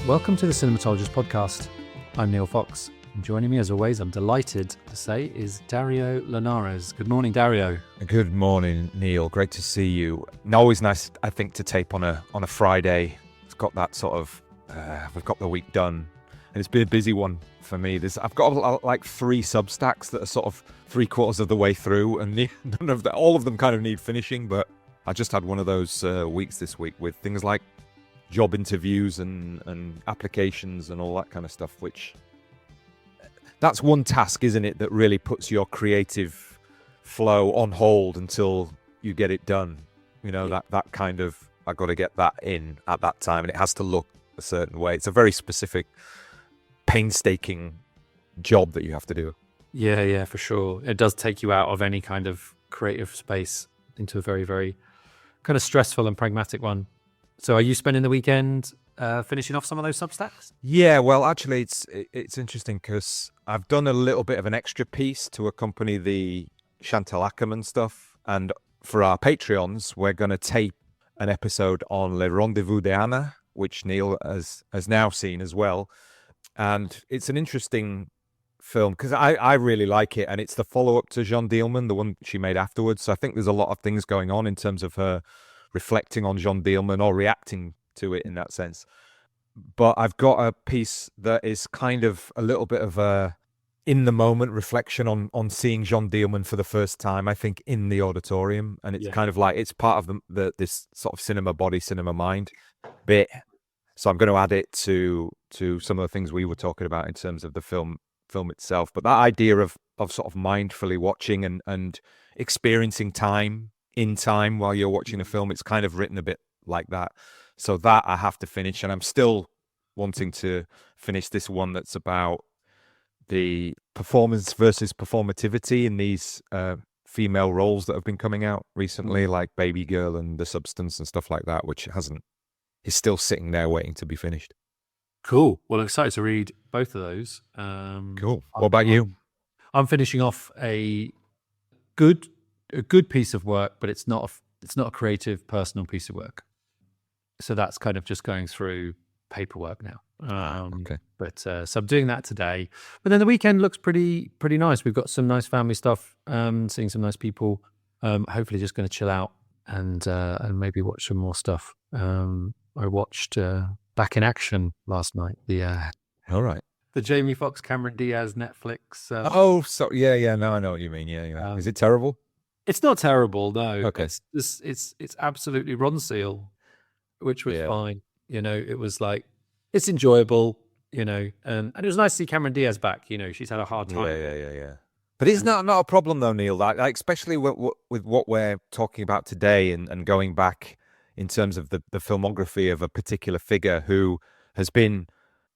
Welcome to the Cinematologists Podcast. I'm Neil Fox. And joining me, as always, I'm delighted to say, is Dario Linares. Good morning, Dario. Good morning, Neil. Great to see you. Always nice, I think, to tape on a Friday. It's got that sort of, we've got the week done. And it's been a busy one for me. I've got like 3 Substacks that are sort of 3/4 of the way through, and all of them kind of need finishing. But I just had one of those weeks this week with things like job interviews and applications and all that kind of stuff, which that's one task, isn't it, that really puts your creative flow on hold until you get it done. You know, that kind of, I got to get that in at that time, and it has to look a certain way. It's a very specific, painstaking job that you have to do. Yeah, for sure. It does take you out of any kind of creative space into a very, very kind of stressful and pragmatic one. So are you spending the weekend finishing off some of those Substacks? Yeah, well, actually, it's interesting because I've done a little bit of an extra piece to accompany the Chantal Ackerman stuff. And for our Patreons, we're going to tape an episode on Le Rendezvous d'Anna, which Neil has now seen as well. And it's an interesting film because I really like it. And it's the follow-up to Jeanne Dielman, the one she made afterwards. So I think there's a lot of things going on in terms of her reflecting on Jeanne Dielman or reacting to it in that sense. But I've got a piece that is kind of a little bit of a in-the-moment reflection on seeing Jeanne Dielman for the first time, I think, in the auditorium. And it's kind of like, it's part of this sort of cinema body, cinema mind bit. So I'm going to add it to some of the things we were talking about in terms of the film itself. But that idea of sort of mindfully watching and experiencing time in time while you're watching a film, it's kind of written a bit like that. So that I have to finish, and I'm still wanting to finish this one that's about the performance versus performativity in these female roles that have been coming out recently, like Baby Girl and The Substance and stuff like that, which is still sitting there waiting to be finished. Cool. Well, I'm excited to read both of those. Cool. What about you? I'm finishing off a good piece of work, but it's not a creative, personal piece of work. So that's kind of just going through paperwork now. Okay. But so I'm doing that today. But then the weekend looks pretty nice. We've got some nice family stuff, seeing some nice people. Hopefully, just going to chill out and maybe watch some more stuff. I watched Back in Action last night. All right. The Jamie Foxx, Cameron Diaz Netflix. No, I know what you mean. Yeah. Is it terrible? It's not terrible, no. Okay. It's absolutely Ronseal, which was fine. You know, it was like, it's enjoyable, you know, and it was nice to see Cameron Diaz back. You know, she's had a hard time. Yeah. But it's not a problem though, Neil, like especially with what we're talking about today and going back in terms of the filmography of a particular figure who has been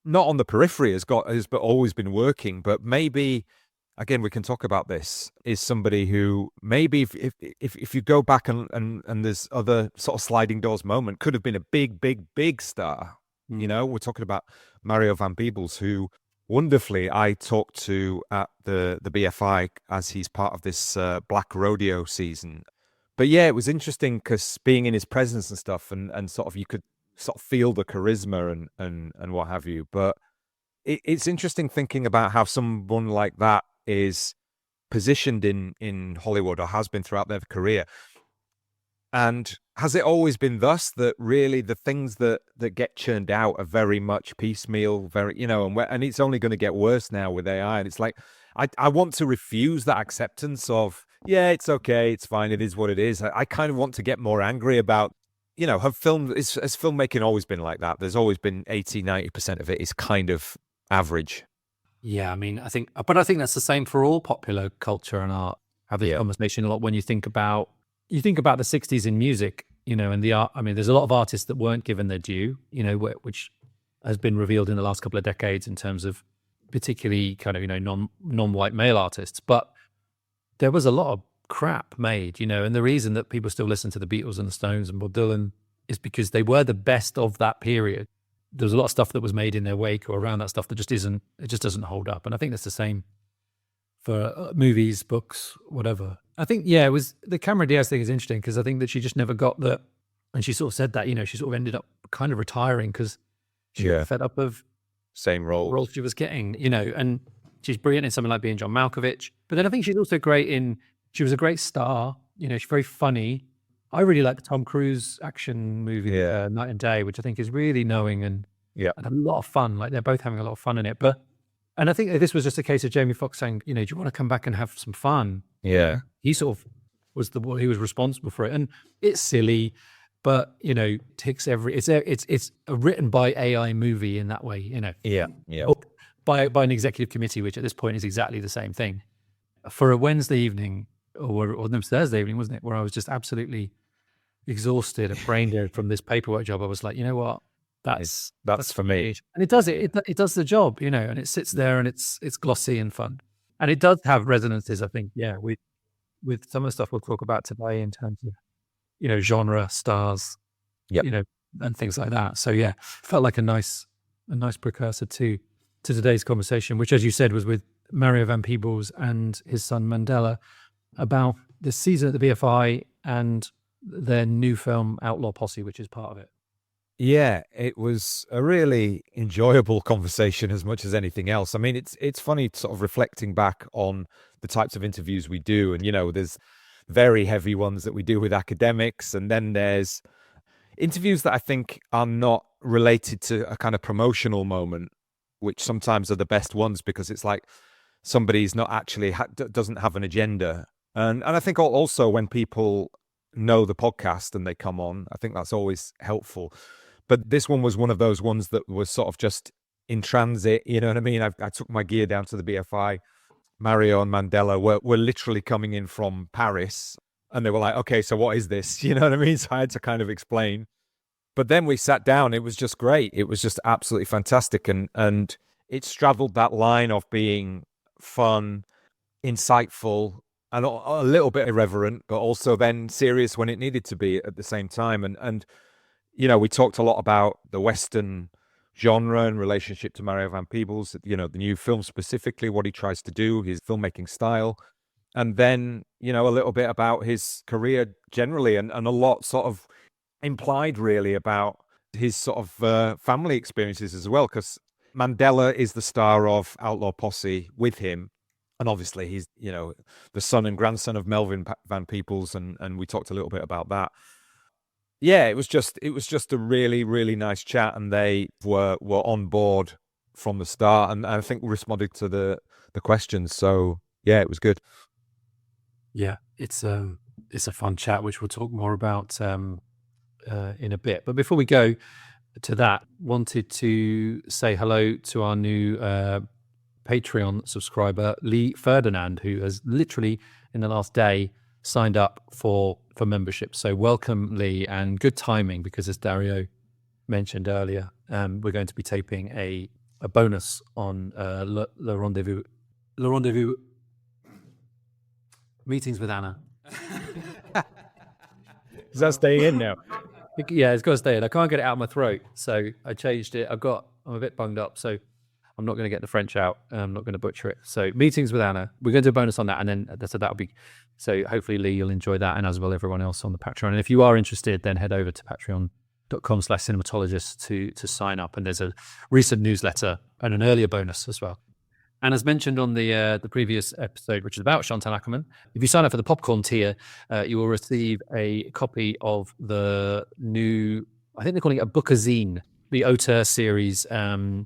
not on the periphery, has always been working, but maybe, again, we can talk about this, is somebody who maybe if you go back and there's other sort of sliding doors moment, could have been a big star. You know, we're talking about Mario van Peebles, who wonderfully I talked to at the BFI as he's part of this Black Rodeo season. But yeah, it was interesting because being in his presence and stuff, and sort of you could sort of feel the charisma and what have you. But it's interesting thinking about how someone like that is positioned in Hollywood, or has been throughout their career. And has it always been thus, that really the things that get churned out are very much piecemeal, very, you know, and it's only going to get worse now with AI. And it's like, I want to refuse that acceptance of, yeah, it's okay, it's fine, it is what it is. I kind of want to get more angry about, you know, has filmmaking always been like that? There's always been 80-90% of it is kind of average. Yeah, I mean, I think that's the same for all popular culture and art. Have this conversation a lot when you think about the 60s in music, you know, and the art. I mean, there's a lot of artists that weren't given their due, you know, which has been revealed in the last couple of decades in terms of particularly kind of, you know, non-white male artists. But there was a lot of crap made, you know, and the reason that people still listen to the Beatles and the Stones and Bob Dylan is because they were the best of that period. There was a lot of stuff that was made in their wake or around that stuff that just doesn't hold up. And I think that's the same for movies, books, whatever. I think, it was the Cameron Diaz thing is interesting because I think that she just never got that. And she sort of said that, you know, she sort of ended up kind of retiring because She got fed up of same roles she was getting, and she's brilliant in something like being John Malkovich. But then I think she's also great she was a great star. She's very funny. I really like the Tom Cruise action movie, Night and Day, which I think is really knowing and a lot of fun. Like they're both having a lot of fun in it. And I think this was just a case of Jamie Foxx saying, do you want to come back and have some fun? Yeah. He sort of was he was responsible for it. And it's silly, but, ticks it's a written by AI movie in that way, Yeah. By an executive committee, which at this point is exactly the same thing. For a Wednesday evening, or no, Thursday evening, wasn't it, where I was just absolutely exhausted and brain dead from this paperwork job, I was like, you know what? That's for me. And it does it does the job, and it sits there and it's glossy and fun. And it does have resonances, I think, with some of the stuff we'll talk about today in terms of, genre, stars, and things like that. So felt like a nice precursor to today's conversation, which, as you said, was with Mario van Peebles and his son Mandela about this season at the BFI and their new film Outlaw Posse, which is part of it. Yeah, it was a really enjoyable conversation as much as anything else. I mean, it's funny sort of reflecting back on the types of interviews we do. And, there's very heavy ones that we do with academics. And then there's interviews that I think are not related to a kind of promotional moment, which sometimes are the best ones because it's like somebody's not actually doesn't have an agenda. And I think also when people know the podcast and they come on, I think that's always helpful. But this one was one of those ones that was sort of just in transit, you know what I mean? I took my gear down to the BFI. Mario and Mandela were literally coming in from Paris and they were like, okay, so what is this? You know what I mean? So I had to kind of explain. But then we sat down, it was just great. It was just absolutely fantastic. And it straddled that line of being fun, insightful, and a little bit irreverent, but also then serious when it needed to be at the same time. And we talked a lot about the Western genre in relationship to Mario van Peebles, the new film specifically, what he tries to do, his filmmaking style. And then, a little bit about his career generally and a lot sort of implied really about his sort of family experiences as well, because Mandela is the star of Outlaw Posse with him. And obviously he's, the son and grandson of Melvin van Peebles. And we talked a little bit about that. Yeah, it was just a really, really nice chat. And they were on board from the start. And I think responded to the questions. So yeah, it was good. Yeah, it's a fun chat, which we'll talk more about in a bit. But before we go to that, wanted to say hello to our new Patreon subscriber, Lee Ferdinand, who has literally in the last day signed up for membership. So welcome, Lee, and good timing because as Dario mentioned earlier, we're going to be taping a bonus on Le Rendezvous Meetings with Anna. Is that staying in now? Yeah, it's got to stay in. I can't get it out of my throat, so I changed it. I'm a bit bunged up, so I'm not going to get the French out. I'm not going to butcher it. So Meetings with Anna. We're going to do a bonus on that, and then that'll be. So hopefully, Lee, you'll enjoy that, and as will everyone else on the Patreon. And if you are interested, then head over to patreon.com/cinematologists to sign up. And there's a recent newsletter and an earlier bonus as well. And as mentioned on the previous episode, which is about Chantal Akerman, if you sign up for the popcorn tier, you will receive a copy of the new, I think they're calling it a bookazine, the auteur series from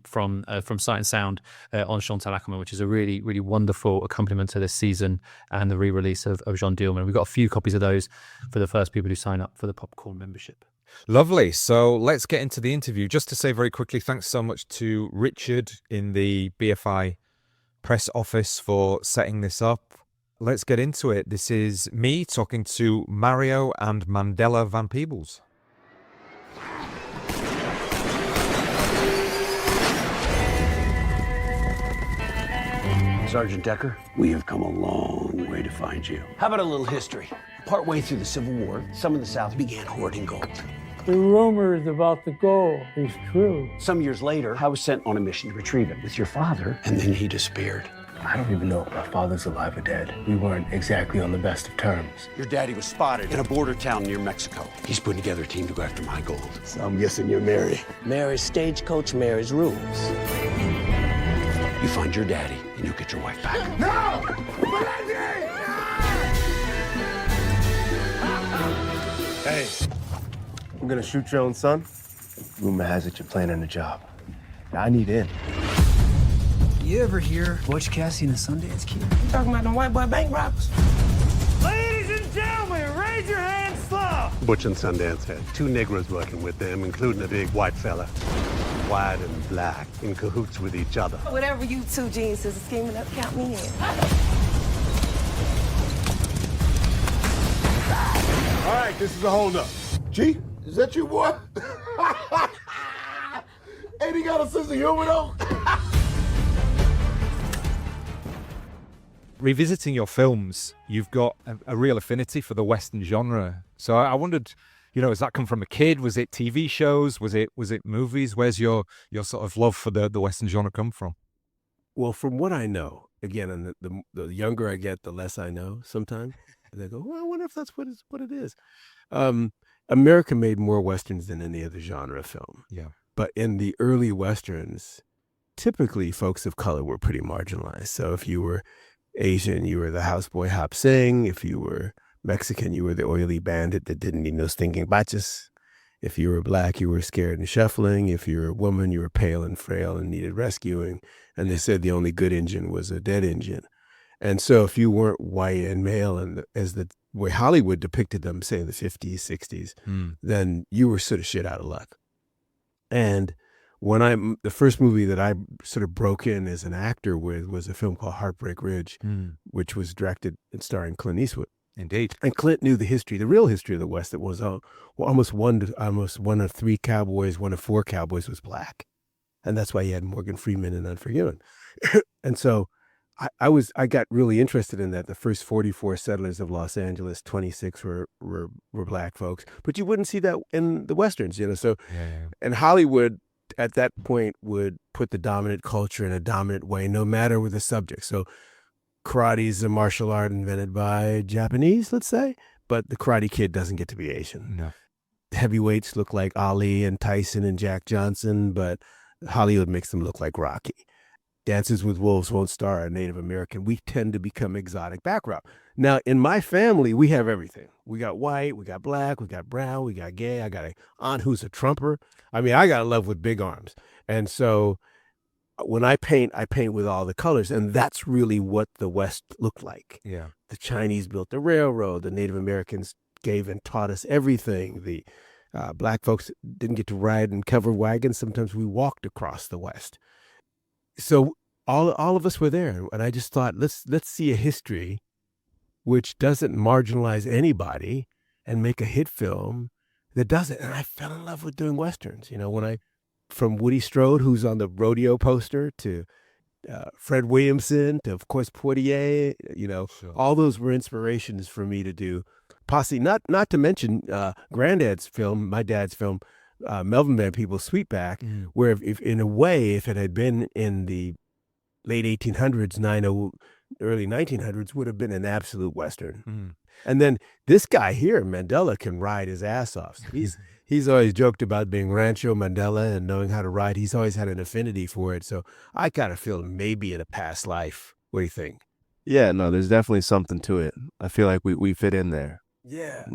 Sight and Sound on Chantal Akerman, which is a really, really wonderful accompaniment to this season and the re-release of Jean Dielman. We've got a few copies of those for the first people who sign up for the popcorn membership. Lovely. So let's get into the interview. Just to say very quickly, thanks so much to Richard in the BFI press office for setting this up. Let's get into it. This is me talking to Mario and Mandela van Peebles. Sergeant Decker, we have come a long way to find you. How about a little history? Partway through the Civil War, some of the South began hoarding gold. The rumors about the gold is true. Some years later, I was sent on a mission to retrieve it with your father, and then he disappeared. I don't even know if my father's alive or dead. We weren't exactly on the best of terms. Your daddy was spotted in a border town near Mexico. He's putting together a team to go after my gold. So I'm guessing you're Mary. Mary's stagecoach, Mary's rules. You find your daddy, and you get your wife back. No! Hey, I'm gonna shoot your own son. Rumor has it you're planning a job. I need in. You ever hear Butch Cassidy and the Sundance Kid? You talking about the white boy bank robbers? Ladies and gentlemen, raise your hands slow. Butch and Sundance had 2 Negroes working with them, including a big white fella. White and black, in cahoots with each other. Whatever you two geniuses are scheming up, count me in. All right, this is a holdup. G, is that you, boy? Ain't he got a sense of humor, though? Revisiting your films, you've got a real affinity for the Western genre. So I wondered, does that come from a kid? Was it TV shows? Was it movies? Where's your sort of love for the Western genre come from? Well, from what I know, again, and the younger I get, the less I know sometimes. They go, well, I wonder if that's what it is. America made more Westerns than any other genre of film. Yeah. But in the early Westerns, typically folks of color were pretty marginalized. So if you were Asian, you were the houseboy Hop Sing. If you were Mexican, you were the oily bandit that didn't need no stinking bachas. If you were black, you were scared and shuffling. If you were a woman, you were pale and frail and needed rescuing. And they said the only good engine was a dead engine. And so if you weren't white and male, and as the way Hollywood depicted them, say in the 50s, 60s, then you were sort of shit out of luck. And when the first movie that I sort of broke in as an actor with was a film called Heartbreak Ridge, which was directed and starring Clint Eastwood. Indeed. And Clint knew the real history of the West. That was almost one of 3 cowboys, one of 4 cowboys was black. And that's why he had Morgan Freeman in Unforgiven. And so I got really interested in that. The first 44 settlers of Los Angeles, 26 were black folks, but you wouldn't see that in the Westerns, So, and Hollywood at that point would put the dominant culture in a dominant way, no matter with the subject. So karate is a martial art invented by Japanese, let's say, but the Karate Kid doesn't get to be Asian. No. Heavyweights look like Ali and Tyson and Jack Johnson, but Hollywood makes them look like Rocky. Dances with Wolves won't star a Native American. We tend to become exotic background. Now, in my family, we have everything. We got white, we got black, we got brown, we got gay. I got an aunt who's a trumper. I mean, I got love with big arms. And so when I paint with all the colors. And that's really what the West looked like. Yeah. The Chinese built the railroad. The Native Americans gave and taught us everything. The black folks didn't get to ride in covered wagons. Sometimes we walked across the West. So all of us were there, and I just thought, let's see a history which doesn't marginalize anybody and make a hit film that does it. And I fell in love with doing Westerns. From Woody Strode, who's on the rodeo poster, to Fred Williamson, to of course Poitier, Sure. All those were inspirations for me to do Posse. Not to mention Granddad's film, my dad's film, Melvin Van Peebles' Sweetback, where if in a way, if it had been in the late 1800s, early 1900s, would have been an absolute Western. And then this guy here, Mandela, can ride his ass off. He's always joked about being Rancho Mandela and knowing how to ride. He's always had an affinity for it. So I kind of feel maybe in a past life. What do you think? Yeah, no, there's definitely something to it. I feel like we fit in there. Yeah.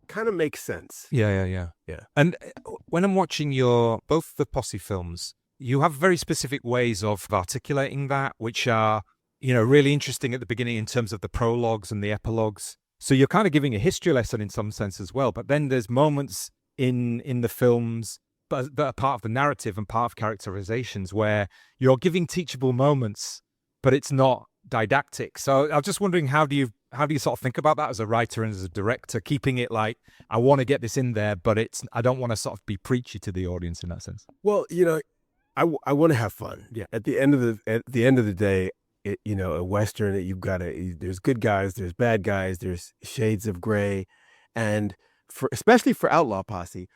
Kind of makes sense. Yeah. And when I'm watching both the Posse films, you have very specific ways of articulating that, which are, really interesting at the beginning in terms of the prologues and the epilogues. So you're kind of giving a history lesson in some sense as well. But then there's moments in the films that are part of the narrative and part of characterizations where you're giving teachable moments, but it's not didactic. So I was just wondering, how do you sort of think about that as a writer and as a director, keeping it like, I want to get this in there, but I don't want to sort of be preachy to the audience in that sense. Well, I want to have fun. Yeah. At the end of the day, a Western, there's good guys, there's bad guys, there's shades of gray, and especially for Outlaw Posse,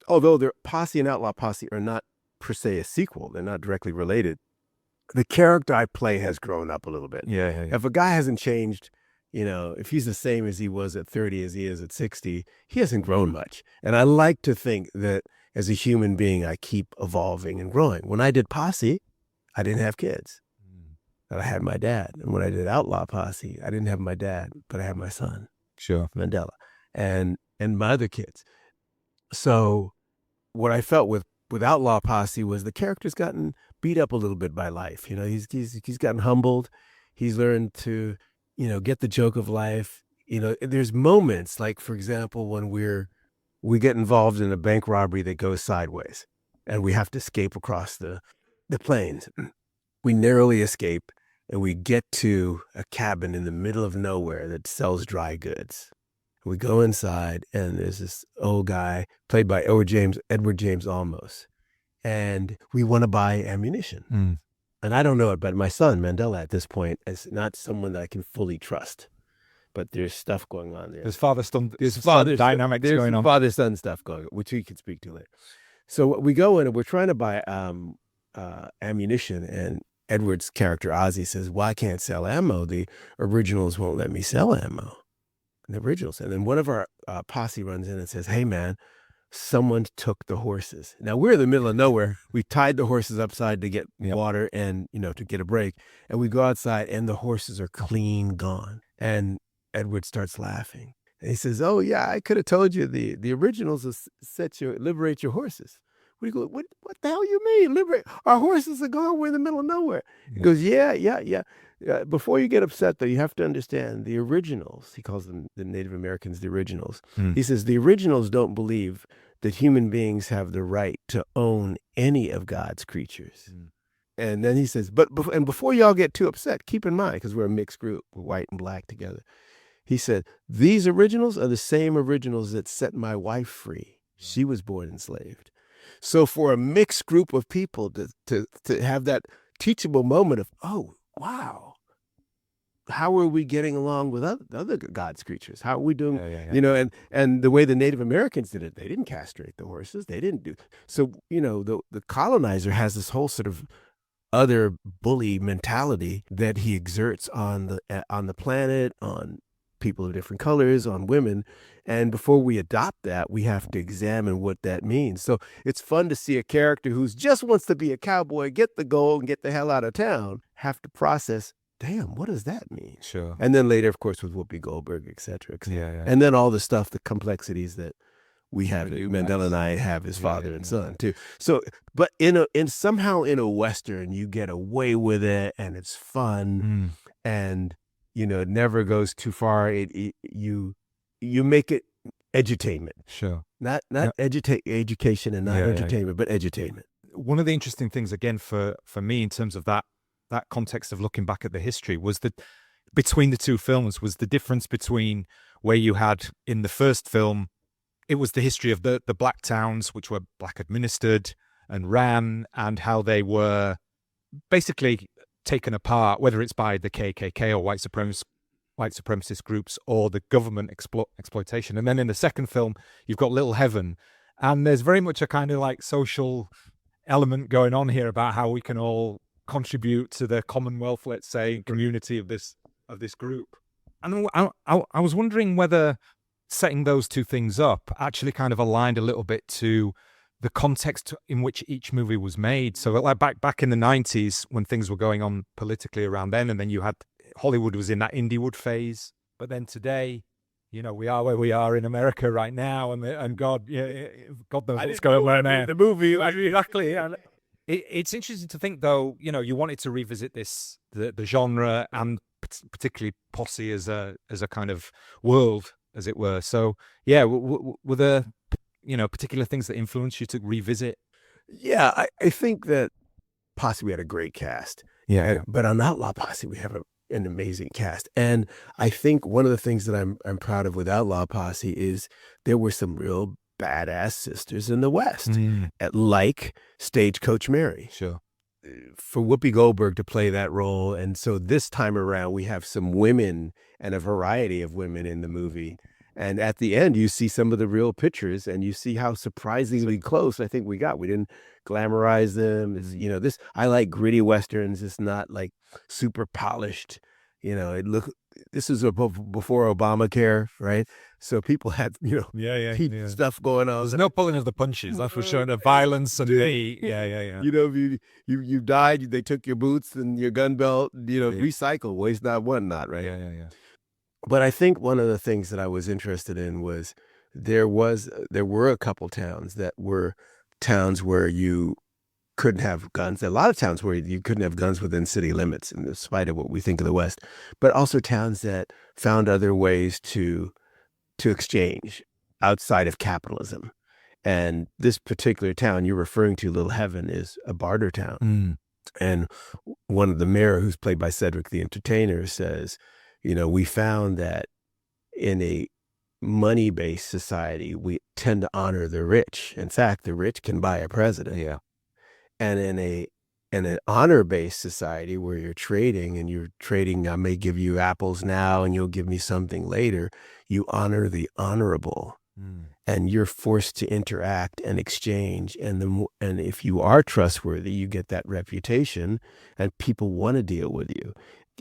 although Posse and Outlaw Posse are not per se a sequel, they're not directly related. the character I play has grown up a little bit. Yeah. If a guy hasn't changed, if he's the same as he was at 30 as he is at 60, he hasn't grown much. And I like to think that as a human being, I keep evolving and growing. When I did Posse, I didn't have kids, but I had my dad. And when I did Outlaw Posse, I didn't have my dad, but I had my son, Sure. Mandela, and my other kids. So what I felt with Outlaw Posse was the character's gotten beat up a little bit by life. He's gotten humbled. He's learned to, get the joke of life. There's moments like, for example, when we get involved in a bank robbery that goes sideways and we have to escape across the plains. We narrowly escape and we get to a cabin in the middle of nowhere that sells dry goods. We go inside and there's this old guy played by Edward James Olmos. And we want to buy ammunition. And I don't know it, but my son, Mandela, at this point, is not someone that I can fully trust. But there's stuff going on there. There's father-son dynamics there's going on. Father-son stuff going on, which he can speak to later. So we go in and we're trying to buy ammunition, and Edward's character, Ozzy, says, well, I can't sell ammo. The originals won't let me sell ammo. The originals. And then one of our posse runs in and says, hey, man, someone took the horses. Now, we're in the middle of nowhere. We tied the horses upside to get water and, to get a break. And we go outside and the horses are clean gone. And Edward starts laughing. And he says, oh, yeah, I could have told you the originals will liberate your horses. We go, what the hell you mean? Liberate? Our horses are gone. We're in the middle of nowhere. He goes, yeah. Before you get upset, though, you have to understand the originals. He calls them, the Native Americans, the originals. He says the originals don't believe that human beings have the right to own any of God's creatures. And then he says, and before y'all get too upset, keep in mind, because we're a mixed group, we're white and black together. He said, these originals are the same originals that set my wife free. She was born enslaved. So for a mixed group of people to have that teachable moment of, oh, wow, how are we getting along with other God's creatures? How are we doing? And the way the Native Americans did it, they didn't castrate the horses. They didn't do. So, the colonizer has this whole sort of other bully mentality that he exerts on the planet, on people of different colors, on women. And before we adopt that, we have to examine what that means. So it's fun to see a character who just wants to be a cowboy, get the gold, and get the hell out of town, have to process, damn, what does that mean? Sure. And then later, of course, with Whoopi Goldberg, et cetera. Yeah. And then all the stuff, the complexities that we have, Mandela and I have as father and son too. So, but somehow in a Western, you get away with it and it's fun and, it never goes too far. You make it edutainment. Sure. Not education and not entertainment, but edutainment. One of the interesting things, again, for me, in terms of that context of looking back at the history, was that between the two films was the difference between where you had in the first film, it was the history of the black towns, which were black administered and ran, and how they were basically taken apart, whether it's by the KKK or white supremacist groups or the government exploitation. And then in the second film, you've got Little Heaven, and there's very much a kind of like social element going on here about how we can all contribute to the commonwealth, let's say, community of this group. And I was wondering whether setting those two things up actually kind of aligned a little bit to the context in which each movie was made. So like back in the 90s when things were going on politically around then, and then you had Hollywood was in that Indiewood phase. But then today, we are where we are in America right now, and God knows what's going on there. The movie. Exactly. And it's interesting to think, though, you wanted to revisit the genre and particularly Posse as a kind of world, as it were. So, yeah, were there, particular things that influenced you to revisit? Yeah, I think that Posse, we had a great cast. Yeah. But on Outlaw Posse, we have an amazing cast. And I think one of the things that I'm proud of with Outlaw Posse is there were some real badass sisters in the West, like Stagecoach Mary. Sure. For Whoopi Goldberg to play that role. And so this time around, we have some women and a variety of women in the movie. And at the end, you see some of the real pictures, and you see how surprisingly close I think we got. We didn't glamorize them. It's, this I like gritty westerns. It's not like super polished. This is before Obamacare, right? So people had stuff going on. There's no pulling of the punches. That's for sure. The violence and yeah. If you died, they took your boots and your gun belt. Recycle, waste not, want not, right? Yeah. But I think one of the things that I was interested in was there were a couple towns that were towns where you couldn't have guns. A lot of towns where you couldn't have guns within city limits, in spite of what we think of the West, but also towns that found other ways to exchange outside of capitalism. And this particular town you're referring to, Little Heaven, is a barter town. And one of the mayor, who's played by Cedric the Entertainer, says, we found that in a money-based society, we tend to honor the rich. In fact, the rich can buy a president. Yeah. And in an honor-based society where you're trading, I may give you apples now and you'll give me something later, you honor the honorable. And you're forced to interact and exchange. And if you are trustworthy, you get that reputation and people want to deal with you.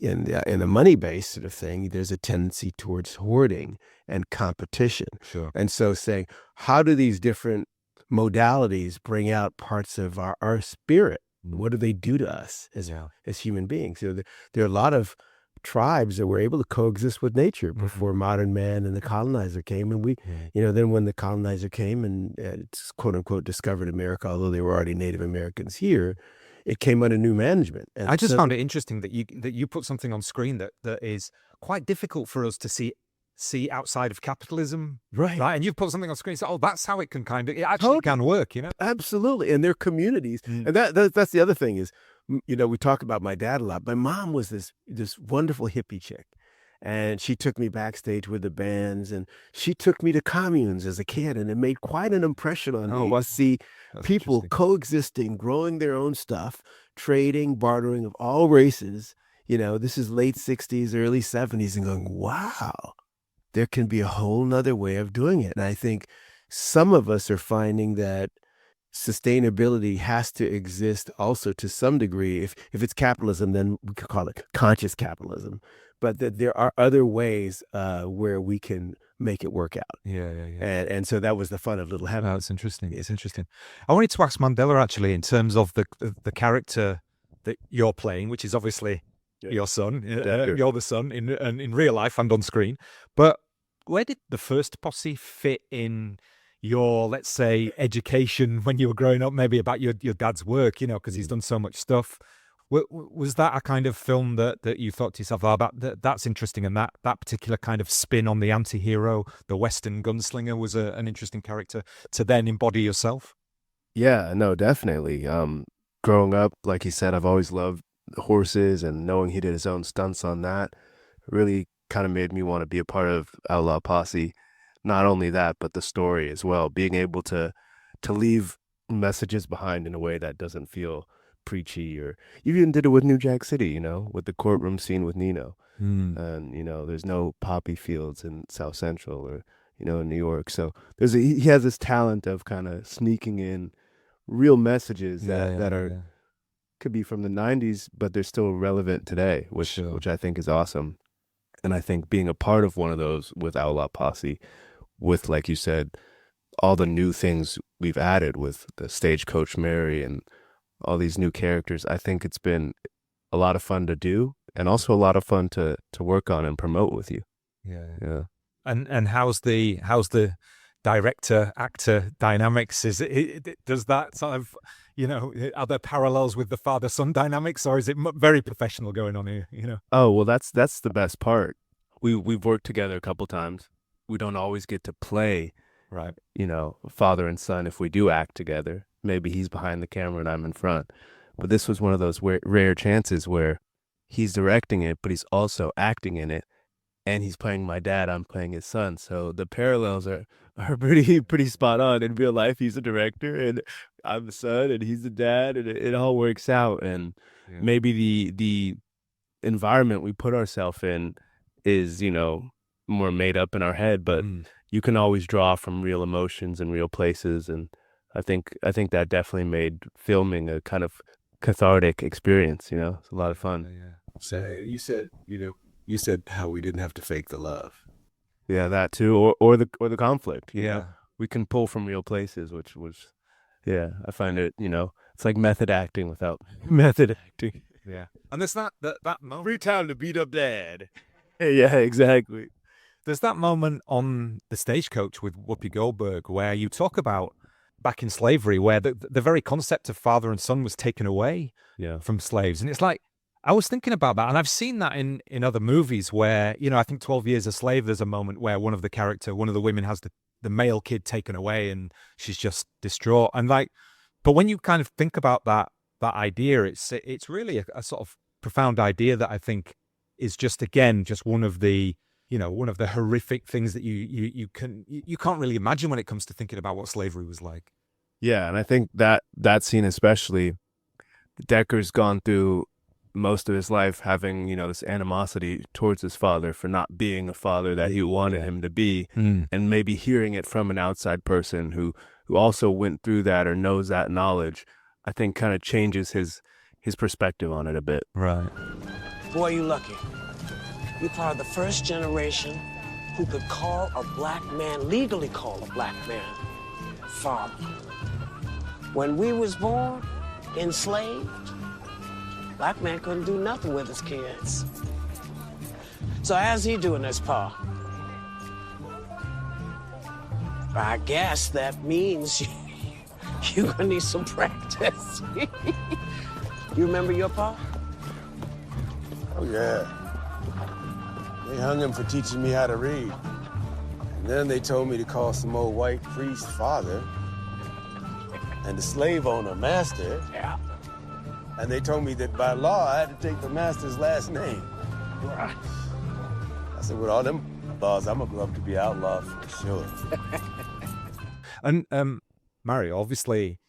In a money-based sort of thing, there's a tendency towards hoarding and competition. Sure. And so saying, how do these different modalities bring out parts of our spirit? What do they do to us as human beings? There are a lot of tribes that were able to coexist with nature before modern man and the colonizer came. And then when the colonizer came and it's quote unquote discovered America, although they were already Native Americans here, it came under new management. And I just found it interesting that you put something on screen that is quite difficult for us to see outside of capitalism, right? And you've put something on screen, so that's how it can it actually can work, Absolutely. And their communities, and that's the other thing is, we talk about my dad a lot. My mom was this wonderful hippie chick, and she took me backstage with the bands, and she took me to communes as a kid, and it made quite an impression on me to see people coexisting, growing their own stuff, trading, bartering of all races. This is late 60s, early 70s, and going, wow, there can be a whole nother way of doing it. And I think some of us are finding that sustainability has to exist also to some degree. If it's capitalism, then we could call it conscious capitalism. But that there are other ways where we can make it work out. Yeah. And so that was the fun of Little Heaven. Oh, it's interesting. It's interesting. I wanted to ask Mandela, actually, in terms of the character that you're playing, which is obviously your son. You're the son in real life and on screen. But where did the first posse fit in your, let's say, education when you were growing up, maybe about your dad's work, because he's done so much stuff? Was that a kind of film that you thought to yourself, that's interesting, and that particular kind of spin on the anti-hero, the Western gunslinger, was an interesting character to then embody yourself? Yeah, no, definitely. Growing up, like he said, I've always loved horses, and knowing he did his own stunts on that really kind of made me want to be a part of Outlaw Posse. Not only that, but the story as well, being able to leave messages behind in a way that doesn't feel preachy. Or you even did it with New Jack City, with the courtroom scene with Nino. And there's no poppy fields in South Central or in New York. So he has this talent of kind of sneaking in real messages that are could be from the 90s, but they're still relevant today, which I think is awesome. And I think being a part of one of those with Outlaw Posse, with, like you said, all the new things we've added with the Stagecoach Mary and all these new characters, I think it's been a lot of fun to do, and also a lot of fun to work on and promote with you. Yeah. And how's the director actor dynamics? Does that sort of, are there parallels with the father son dynamics, or is it very professional going on here? Oh, well, that's the best part. We've worked together a couple times. We don't always get to play, right? Father and son. If we do act together, maybe he's behind the camera and I'm in front. But this was one of those rare chances where he's directing it, but he's also acting in it. And he's playing my dad, I'm playing his son. So the parallels are pretty spot on. In real life, he's a director and I'm the son and he's the dad, and it all works out. And maybe the environment we put ourselves in is, more made up in our head, but you can always draw from real emotions and real places. And I think that definitely made filming a kind of cathartic experience. It's a lot of fun. So you said how we didn't have to fake the love. Yeah, that too, or the conflict. We can pull from real places, which was, I find it. It's like method acting without method acting. Yeah, and there's that moment. Free time to beat up dad. Yeah, exactly. There's that moment on the Stagecoach with Whoopi Goldberg where you talk about back in slavery, where the very concept of father and son was taken away from slaves, and it's like, I was thinking about that, and I've seen that in other movies where, I think 12 Years a Slave, there's a moment where one of the women has the male kid taken away and she's just distraught. And but when you kind of think about that idea, it's really a sort of profound idea that I think is just one of the, one of the horrific things that you can't really imagine when it comes to thinking about what slavery was like. Yeah, and I think that scene especially, Decker's gone through most of his life having, this animosity towards his father for not being a father that he wanted him to be. And maybe hearing it from an outside person who also went through that or knows that knowledge, I think kind of changes his perspective on it a bit. Right. Boy, you lucky. You're part of the first generation who could legally call a black man father. When we was born, enslaved, black man couldn't do nothing with his kids. So how's he doing this, Pa? I guess that means you're gonna need some practice. You remember your Pa? Oh, yeah. They hung him for teaching me how to read. And then they told me to call some old white priest father and the slave owner master. Yeah. And they told me that by law, I had to take the master's last name. Right. I said, with all them laws, I'm gonna grow up to be outlaw for sure. And Mario, obviously,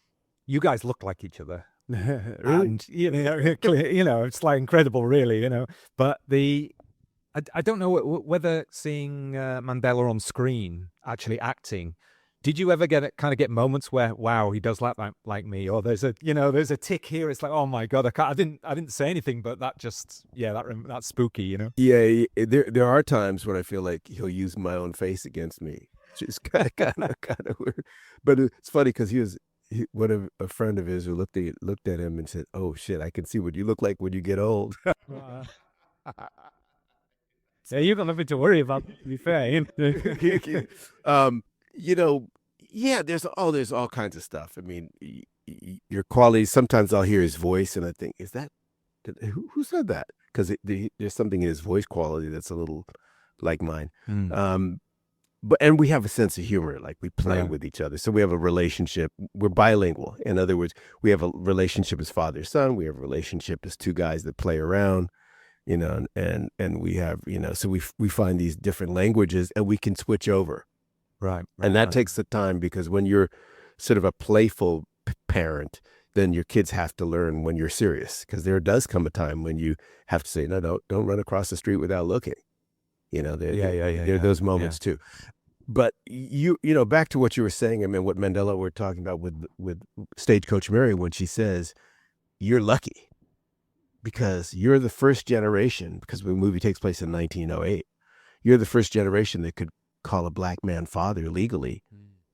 you guys look like each other. Really? And, it's like incredible, really, But I don't know whether seeing Mandela on screen, actually acting, did you ever get moments where, wow, he does like me, or there's a tick here. It's like, oh my God, I didn't say anything, but that just, that's spooky, Yeah, there are times when I feel like he'll use my own face against me. It's kind of weird. But it's funny because a friend of his who looked at him and said, "Oh shit, I can see what you look like when you get old." Yeah, you got nothing to worry about, to be fair. Yeah, there's all kinds of stuff. I mean, your qualities. Sometimes I'll hear his voice and I think, is that who said that? Because there's something in his voice quality that's a little like mine. And we have a sense of humor, like we play with each other. So we have a relationship. We're bilingual. In other words, we have a relationship as father-son. We have a relationship as two guys that play around, and we have, so we find these different languages and we can switch over. Right. And that takes the time, because when you're sort of a playful parent, then your kids have to learn when you're serious, because there does come a time when you have to say, no, don't run across the street without looking. There are those moments too. But back to what you were saying, I mean, what Mandela were talking about with Stagecoach Mary, when she says, you're lucky because you're the first generation, because the movie takes place in 1908. You're the first generation that could call a black man father legally.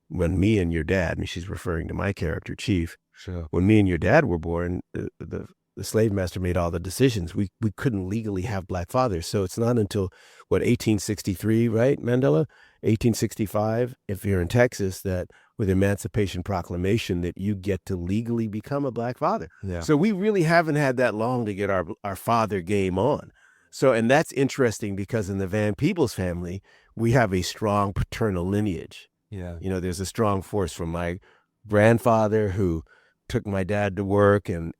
When me and your dad, and she's referring to my character, Chief, sure. When me and your dad were born, the slave master made all the decisions. We couldn't legally have black fathers. So it's not until, 1863, right, Mandela? 1865, if you're in Texas, that with Emancipation Proclamation, that you get to legally become a black father. Yeah. So we really haven't had that long to get our father game on. So, and that's interesting because in the Van Peebles family, we have a strong paternal lineage. Yeah. There's a strong force from my grandfather, who took my dad to work and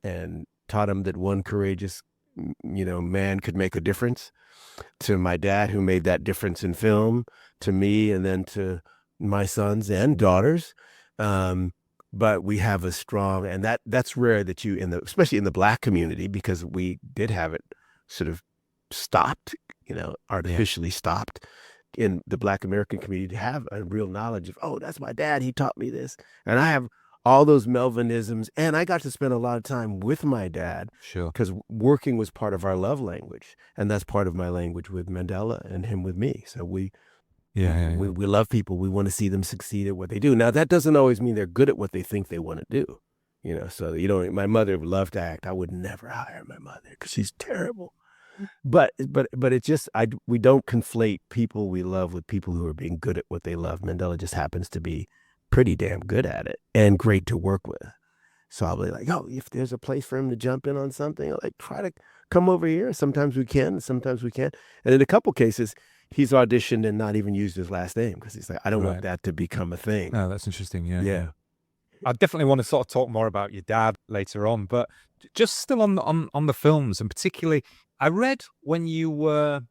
taught him that one courageous, man could make a difference, to my dad, who made that difference in film, to me, and then to my sons and daughters. But we have a strong, and that's rare that especially in the black community, because we did have it sort of stopped, artificially stopped. in the Black American community to have a real knowledge of, oh, that's my dad. He taught me this. And I have all those Melvinisms. And I got to spend a lot of time with my dad. Sure. Because working was part of our love language. And that's part of my language with Mandela and him with me. So we love people. We want to see them succeed at what they do. Now, that doesn't always mean they're good at what they think they want to do. You know, so, my mother would love to act. I would never hire my mother because she's terrible. But it's just, we don't conflate people we love with people who are being good at what they love. Mandela just happens to be pretty damn good at it and great to work with. So I'll be like, oh, if there's a place for him to jump in on something, I'll try to come over here. Sometimes we can, sometimes we can't. And in a couple cases, he's auditioned and not even used his last name because he's like, I don't want that to become a thing. Oh, that's interesting. Yeah. Yeah. I definitely want to sort of talk more about your dad later on, but just still on the films, and particularly, I read when you were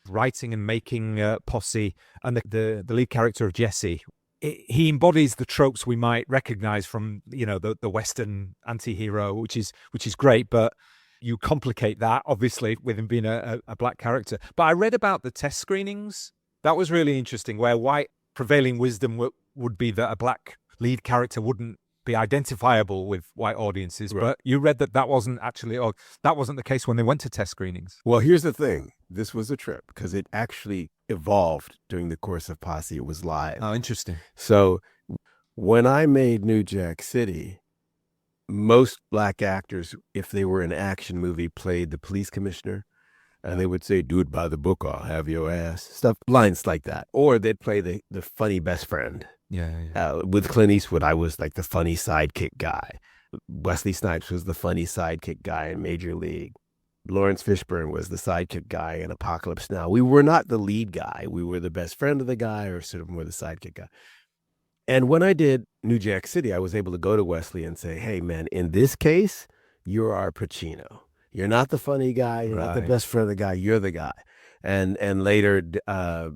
writing and making Posse, and the lead character of Jesse, he embodies the tropes we might recognize from the Western anti-hero, which is great, but you complicate that obviously with him being a black character. But I read about the test screenings. That was really interesting, where white prevailing wisdom would be that a black lead character wouldn't be identifiable with white audiences, right. But you read that wasn't actually, or that wasn't the case when they went to test screenings. Well, here's the thing. This was a trip because it actually evolved during the course of Posse. It was live. Oh, interesting. So when I made New Jack City, most black actors, if they were in an action movie, played the police commissioner, and they would say, do it by the book, I'll have your ass. Stuff, lines like that. Or they'd play the funny best friend. Yeah. With Clint Eastwood, I was like the funny sidekick guy. Wesley Snipes was the funny sidekick guy in Major League. Lawrence Fishburne was the sidekick guy in Apocalypse Now. We were not the lead guy. We were the best friend of the guy, or sort of more the sidekick guy. And when I did New Jack City, I was able to go to Wesley and say, hey, man, in this case, you're our Pacino. You're not the funny guy. You're not the best friend of the guy. You're the guy. And later,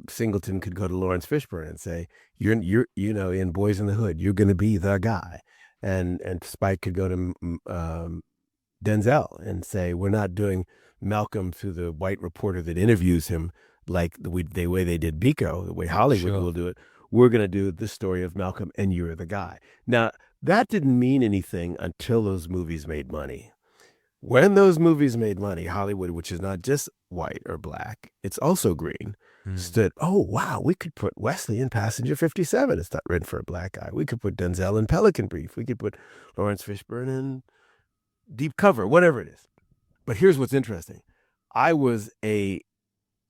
Singleton could go to Lawrence Fishburne and say, you're in Boys in the Hood, you're going to be the guy. And Spike could go to Denzel and say, we're not doing Malcolm through the white reporter that interviews him like the way they did Biko, the way Hollywood will do it. We're going to do the story of Malcolm, and you're the guy. Now, that didn't mean anything until those movies made money. When those movies made money, Hollywood, which is not just white or black, it's also green, stood, oh, wow, we could put Wesley in Passenger 57. It's not written for a black guy. We could put Denzel in Pelican Brief. We could put Lawrence Fishburne in Deep Cover, whatever it is. But here's what's interesting. I was a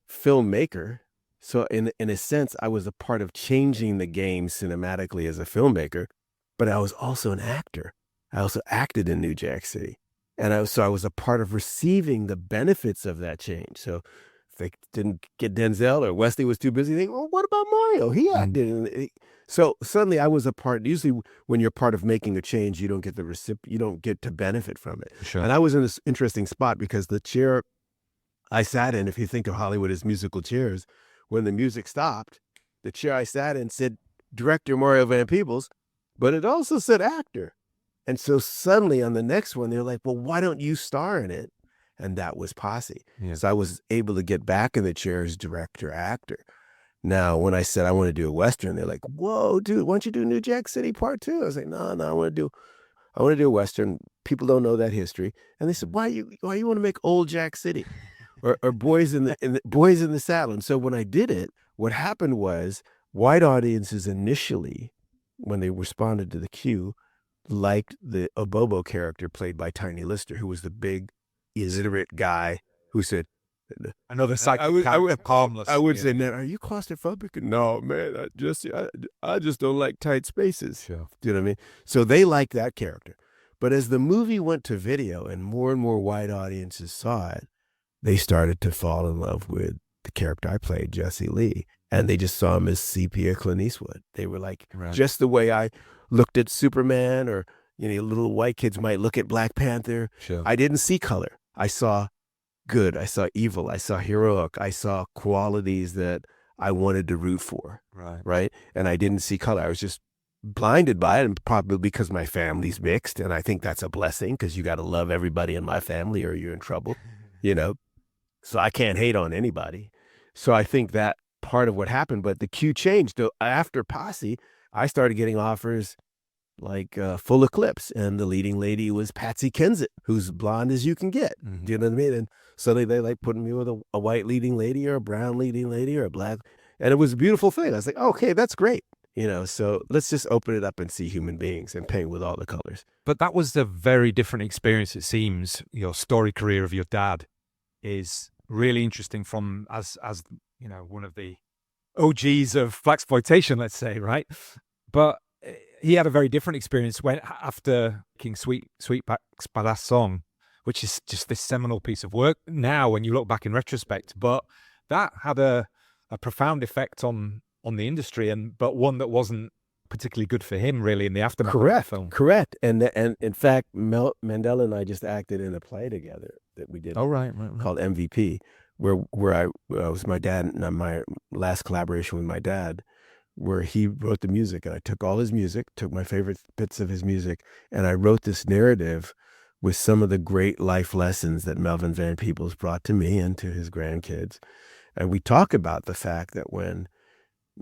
filmmaker. So in a sense, I was a part of changing the game cinematically as a filmmaker, but I was also an actor. I also acted in New Jack City. And I was a part of receiving the benefits of that change. So if they didn't get Denzel or Wesley was too busy, they think, well, what about Mario? He acted. So suddenly I was a part. Usually when you're part of making a change, you don't get you don't get to benefit from it. Sure. And I was in this interesting spot because the chair I sat in, if you think of Hollywood as musical chairs, when the music stopped, the chair I sat in said director Mario Van Peebles, but it also said actor. And so suddenly on the next one, they're like, well, why don't you star in it? And that was Posse. Yeah. So I was able to get back in the chair as director, actor. Now, when I said I want to do a Western, they're like, whoa, dude, why don't you do New Jack City Part 2? I was like, no, I want to do a Western. People don't know that history. And they said, why you want to make Old Jack City or Boys in the Saddle? And so when I did it, what happened was white audiences initially, when they responded to the cue, liked the Obobo character played by Tiny Lister, who was the big illiterate guy who said, I know the psychic harmless. I would say, man, are you claustrophobic? No, man, I just don't like tight spaces. Sure. Do you know what I mean? So they liked that character. But as the movie went to video and more white audiences saw it, they started to fall in love with the character I played, Jesse Lee. And they just saw him as sepia Clint Eastwood. They were like, just the way I looked at Superman, or little white kids might look at Black Panther. Sure. I didn't see color. I saw good. I saw evil. I saw heroic. I saw qualities that I wanted to root for. Right. And I didn't see color. I was just blinded by it, and probably because my family's mixed. And I think that's a blessing, because you got to love everybody in my family or you're in trouble, So I can't hate on anybody. So I think that part of what happened, but the cue changed. So after Posse, I started getting offers like Full Eclipse, and the leading lady was Patsy Kensit, who's blonde as you can get. Mhm. Do you know what I mean? And suddenly they like putting me with a white leading lady or a brown leading lady or a black, and it was a beautiful thing. I was like, okay, that's great. So let's just open it up and see human beings and paint with all the colors. But that was a very different experience, it seems. Your story career of your dad is really interesting from as one of the OGs of blaxploitation, let's say, right? But he had a very different experience when after King Sweetback's Baadass song, which is just this seminal piece of work now when you look back in retrospect. But that had a profound effect on the industry, but one that wasn't particularly good for him, really, in the aftermath of the film. Correct. And in fact, Mandela and I just acted in a play together that we did. Oh, right. Called MVP, where I was my dad, my last collaboration with my dad, where he wrote the music, and I took all his music, took my favorite bits of his music, and I wrote this narrative with some of the great life lessons that Melvin van Peebles brought to me and to his grandkids. And we talk about the fact that when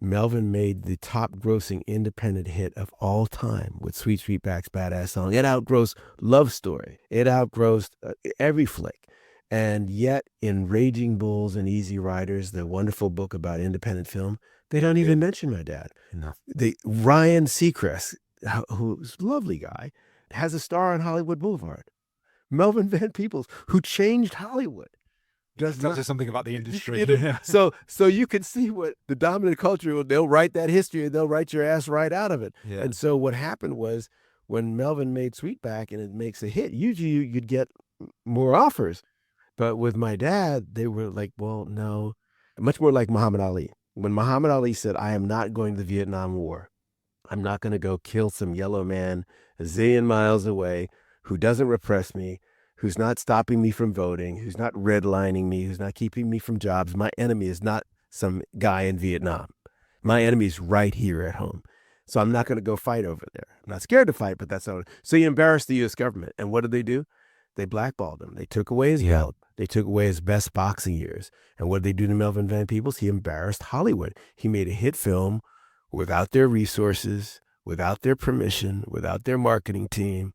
Melvin made the top grossing independent hit of all time with Sweetback's Baadass song, it outgrossed Love Story. It outgrossed every flick. And yet in Raging Bulls and Easy Riders, the wonderful book about independent film, they don't even mention my dad. No. Ryan Seacrest, who's a lovely guy, has a star on Hollywood Boulevard. Melvin van Peebles, who changed Hollywood, does not. Something about the industry. So you can see what the dominant culture, they'll write that history and they'll write your ass right out of it. Yeah. And so what happened was when Melvin made Sweetback and it makes a hit, usually you'd get more offers. But with my dad, they were like, well, no, much more like Muhammad Ali. When Muhammad Ali said, I am not going to the Vietnam War, I'm not going to go kill some yellow man a zillion miles away who doesn't repress me, who's not stopping me from voting, who's not redlining me, who's not keeping me from jobs. My enemy is not some guy in Vietnam. My enemy is right here at home. So I'm not going to go fight over there. I'm not scared to fight, but that's all. So he embarrassed the U.S. government. And what did they do? They blackballed him. They took away his belt. They took away his best boxing years. And what did they do to Melvin van Peebles? He embarrassed Hollywood. He made a hit film without their resources, without their permission, without their marketing team,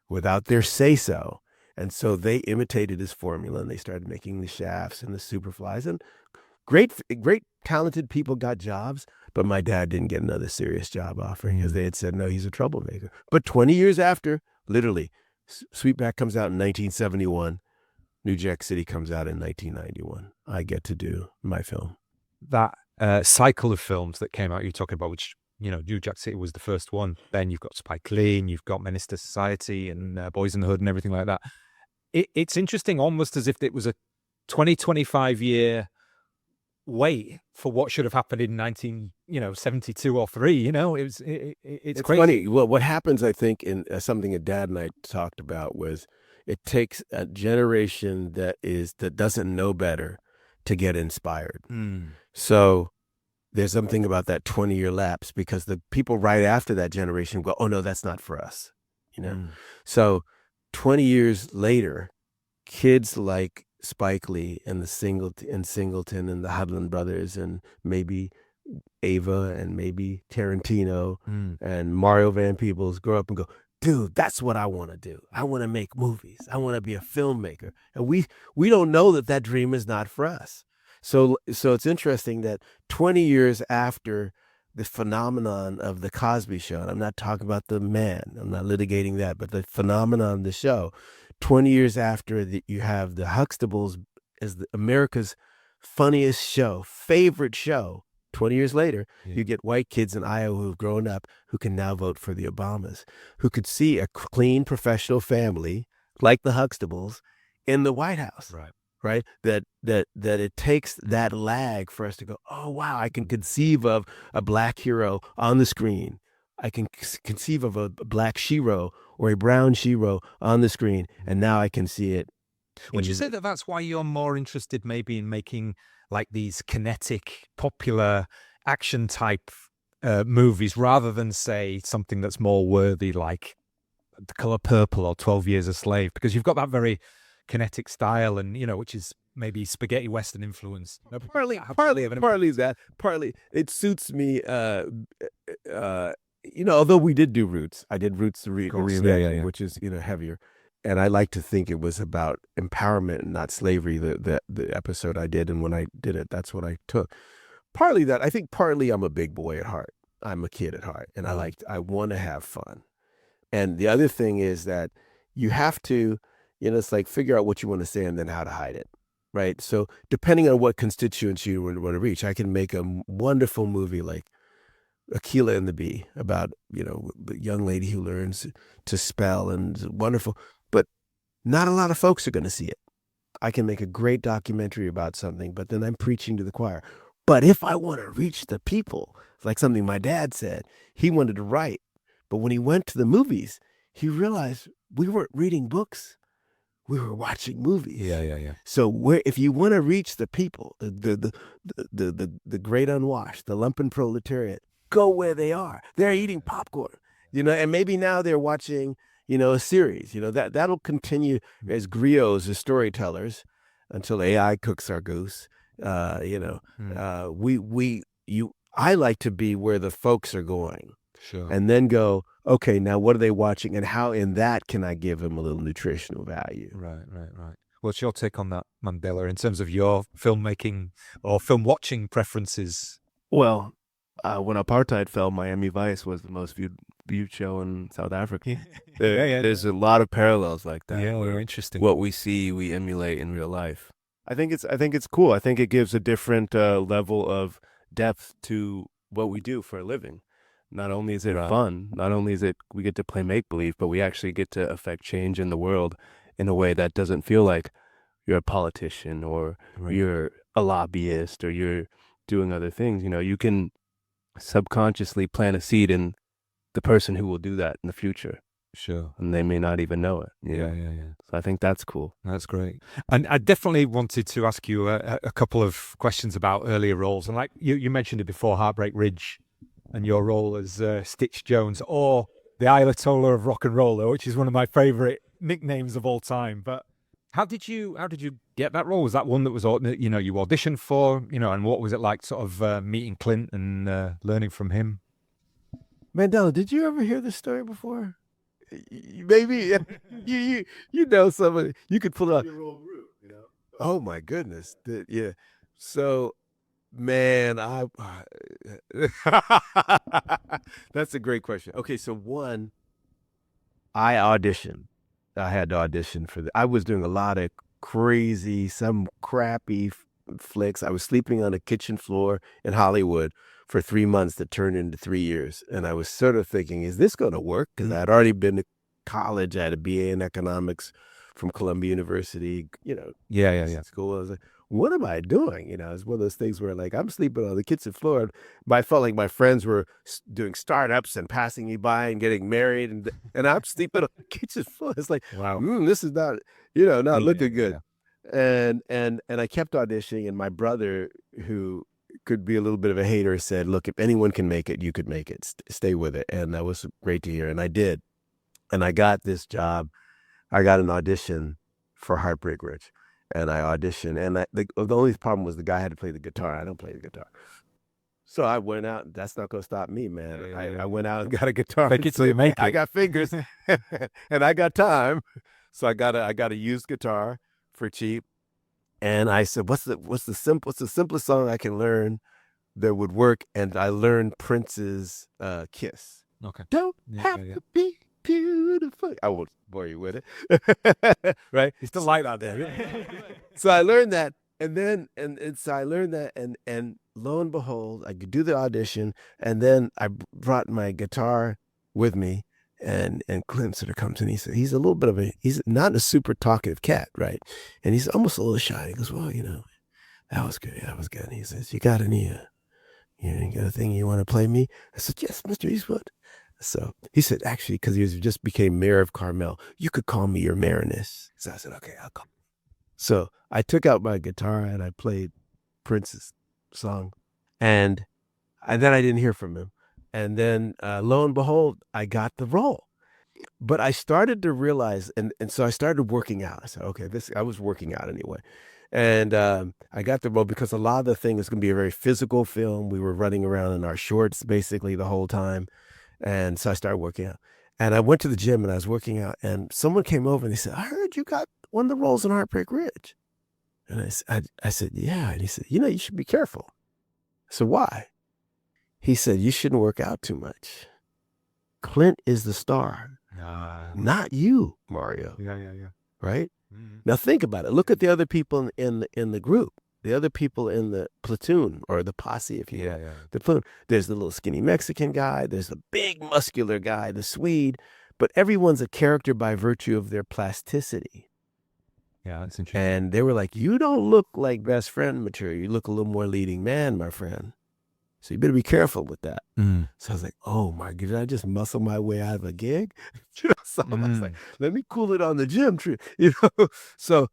without their say-so. And so they imitated his formula, and they started making the Shafts and the Superflies. And great talented people got jobs, but my dad didn't get another serious job offer because they had said, no, he's a troublemaker. But 20 years after, literally, Sweetback comes out in 1971. New Jack City comes out in 1991. I get to do my film. That cycle of films that came out you're talking about, which, New Jack City was the first one. Then you've got Spike Lee, and you've got Menace to Society and Boys in the Hood and everything like that. It's interesting, almost as if it was a 25 year wait for what should have happened in 1972 or 3. It's crazy. Funny. Well, what happens, I think, in something that Dad and I talked about was it takes a generation that doesn't know better to get inspired. So there's something about that 20-year lapse, because the people right after that generation go, oh no, that's not for us. So 20 years later, kids like Spike Lee and Singleton and the Hudlin brothers and maybe Ava and maybe Tarantino and Mario van Peebles grow up and go, dude, that's what I want to do. I want to make movies. I want to be a filmmaker. And we don't know that dream is not for us. So it's interesting that 20 years after the phenomenon of the Cosby Show, and I'm not talking about the man, I'm not litigating that, but the phenomenon of the show, 20 years after you have the Huxtables as America's funniest show, favorite show. 20 years later, you get white kids in Iowa who've grown up who can now vote for the Obamas, who could see a clean professional family like the Huxtables in the White House. Right? That it takes that lag for us to go, oh, wow, I can conceive of a black hero on the screen. I can conceive of a black shero or a brown shero on the screen, and now I can see it. Would you say that that's why you're more interested maybe in making like these kinetic, popular action type movies rather than, say, something that's more worthy like The Color Purple or 12 Years a Slave? Because you've got that very kinetic style, and which is maybe spaghetti western influence. Partly that. Partly it suits me. Although we did do Roots, I did Roots the reimagining, which is heavier, and I like to think it was about empowerment and not slavery. The episode I did, and when I did it, that's what I took. Partly that. I think partly I'm a big boy at heart. I'm a kid at heart, and I want to have fun. And the other thing is that you have to, it's like figure out what you want to say and then how to hide it. Right. So depending on what constituents you want to reach, I can make a wonderful movie like Aquila and the Bee about, the young lady who learns to spell, and wonderful, but not a lot of folks are going to see it. I can make a great documentary about something, but then I'm preaching to the choir. But if I want to reach the people, like something my dad said, he wanted to write. But when he went to the movies, he realized we weren't reading books. We were watching movies. Yeah. So if you want to reach the people, the great unwashed, the lumpen proletariat, go where they are. They're eating popcorn, and maybe now they're watching, a series. That'll continue as griots, as storytellers, until AI cooks our goose. I like to be where the folks are going. Sure. And then go, okay, now what are they watching, and how in that can I give them a little nutritional value? Right. What's your take on that, Mandela, in terms of your filmmaking or film watching preferences? Well, when apartheid fell, Miami Vice was the most viewed show in South Africa. There's a lot of parallels like that. Yeah, they're interesting. What we see, we emulate in real life. I think it's cool. I think it gives a different level of depth to what we do for a living. Not only is it fun, not only is it we get to play make-believe, but we actually get to affect change in the world in a way that doesn't feel like you're a politician or you're a lobbyist or you're doing other things. You can subconsciously plant a seed in the person who will do that in the future. Sure. And they may not even know it. Yeah. So I think that's cool. That's great. And I definitely wanted to ask you a couple of questions about earlier roles. And like you mentioned it before, Heartbreak Ridge, and your role as Stitch Jones, or the Ayatollah of rock and roller, which is one of my favorite nicknames of all time. But how did you get that role? Was that one that was you auditioned for? And what was it like, sort of meeting Clint and learning from him? Mandela, did you ever hear this story before? Maybe you know somebody. You could pull it up. Oh my goodness! Yeah. So. Man, that's a great question. Okay, so one, I auditioned. I had to audition for I was doing a lot of crazy, some crappy flicks. I was sleeping on a kitchen floor in Hollywood for 3 months that turned into 3 years. And I was sort of thinking, is this going to work? Because I'd already been to college. I had a BA in economics from Columbia University, Yeah. School. I was like, what am I doing? It's one of those things where like I'm sleeping on the kitchen floor. I felt like my friends were doing startups and passing me by and getting married, and I'm sleeping on the kitchen floor. It's like, wow, this is not, not looking good. Yeah. And I kept auditioning, and my brother, who could be a little bit of a hater, said, look, if anyone can make it, you could make it. Stay with it. And that was great to hear. And I did. And I got this job. I got an audition for Heartbreak Ridge. And I auditioned, and the only problem was the guy had to play the guitar. I don't play the guitar. So I went out. That's not going to stop me, man. I went out and got a guitar. Make it till you make it. I got fingers, and I got time. So I got a used guitar for cheap. And I said, what's the simplest song I can learn that would work? And I learned Prince's Kiss. Okay. Don't have to be beautiful. I won't bore you with it. Right? It's the light out there. So I learned that, and then so I learned that, and lo and behold, I could do the audition, and then I brought my guitar with me, and Clint sort of comes in. He said he's not a super talkative cat, right? And he's almost a little shy. He goes, well, that was good. Yeah, that was good. And he says, you got any you got a thing you want to play me? I said, yes, Mr. Eastwood. So he said, actually, because he just became mayor of Carmel, you could call me your mayoress. So I said, okay, I'll call. So I took out my guitar and I played Prince's song, and then I didn't hear from him. And then lo and behold, I got the role. But I started to realize, and so I started working out. I said, okay, I was working out anyway. And I got the role because a lot of the thing is going to be a very physical film. We were running around in our shorts basically the whole time. And so I started working out. And I went to the gym and I was working out. And someone came over and they said, I heard you got one of the roles in Heartbreak Ridge. And I said, yeah. And he said, you should be careful. I said, why? He said, you shouldn't work out too much. Clint is the star, not you, Mario. Yeah. Right? Mm-hmm. Now think about it. Look at the other people in the group, the other people in the platoon or the posse, if you will. Yeah. The platoon. There's the little skinny Mexican guy. There's the big muscular guy, the Swede. But everyone's a character by virtue of their plasticity. Yeah, that's interesting. And they were like, you don't look like best friend material. You look a little more leading man, my friend. So you better be careful with that. Mm. So I was like, oh my God, did I just muscle my way out of a gig? So I was like, let me cool it on the gym tree. So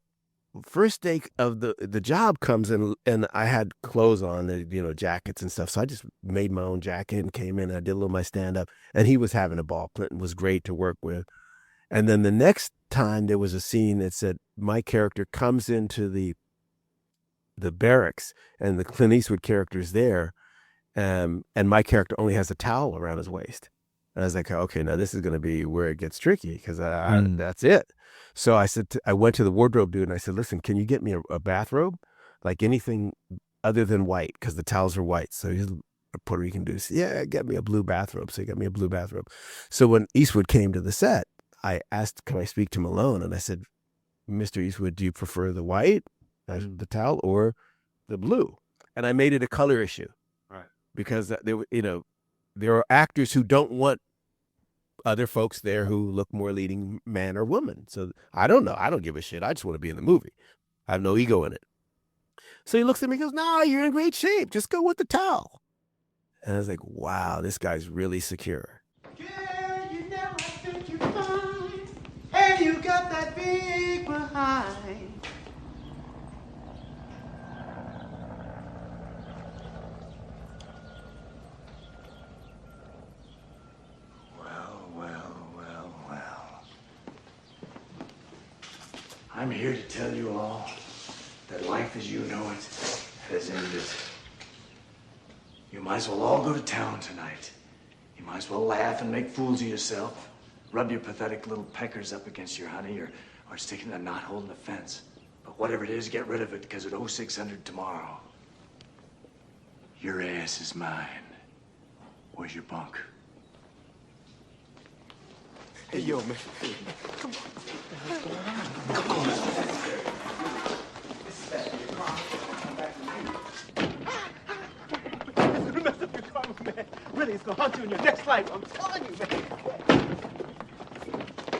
first day of the job comes in and I had clothes on, jackets and stuff. So I just made my own jacket and came in and I did a little of my stand up and he was having a ball. Clinton was great to work with. And then the next time there was a scene that said my character comes into the barracks and the Clint Eastwood character's there. And my character only has a towel around his waist. And I was like, okay, now this is going to be where it gets tricky because that's it. So I said, I went to the wardrobe dude and I said, listen, can you get me a bathrobe? Like anything other than white because the towels are white. So he's a Puerto Rican dude. Said, yeah, get me a blue bathrobe. So he got me a blue bathrobe. So when Eastwood came to the set, I asked, can I speak to Malone? And I said, Mr. Eastwood, do you prefer the white, the towel, or the blue? And I made it a color issue. Because there are actors who don't want other folks there who look more leading man or woman. So I don't know. I don't give a shit. I just want to be in the movie. I have no ego in it. So he looks at me and goes, no, you're in great shape. Just go with the towel. And I was like, wow, this guy's really secure. Girl, you know I think you're fine. And you got that big behind. I'm here to tell you all that life as you know it has ended. You might as well all go to town tonight. You might as well laugh and make fools of yourself. Rub your pathetic little peckers up against your honey or stick it in a knot hole in the fence. But whatever it is, get rid of it because at 0600 tomorrow, your ass is mine. Where's your bunk? Hey, yo, man. Come on. Come on. It's gonna mess up your karma, man. Really, it's gonna haunt you in your next life. I'm telling you, man.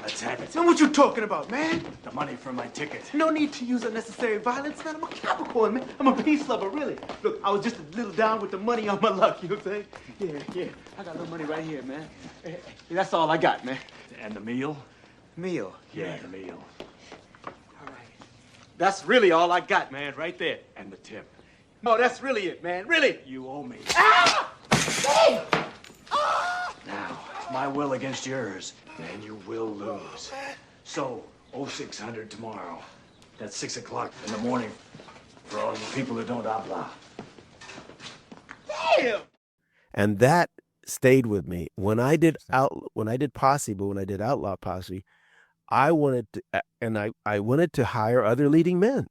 Let's have it. Know what you talking about, man? The money for my ticket. No need to use unnecessary violence, man. I'm a Capricorn, man. I'm a peace lover, really. Look, I was just a little down with the money on my luck, you know what I'm saying? Yeah. I got a little money right here, man. Hey, that's all I got, man. And the meal? Meal? Yeah, the meal. All right. That's really all I got, man, right there. And the tip. No, that's really it, man. Really. You owe me. Ah! Oh! Ah! Now, it's my will against yours, and you will lose. So, 0600 tomorrow. That's 6 o'clock in the morning for all you people who don't outlaw. Damn! And that stayed with me when I did Posse, but when I did Outlaw Posse, I wanted to hire other leading men.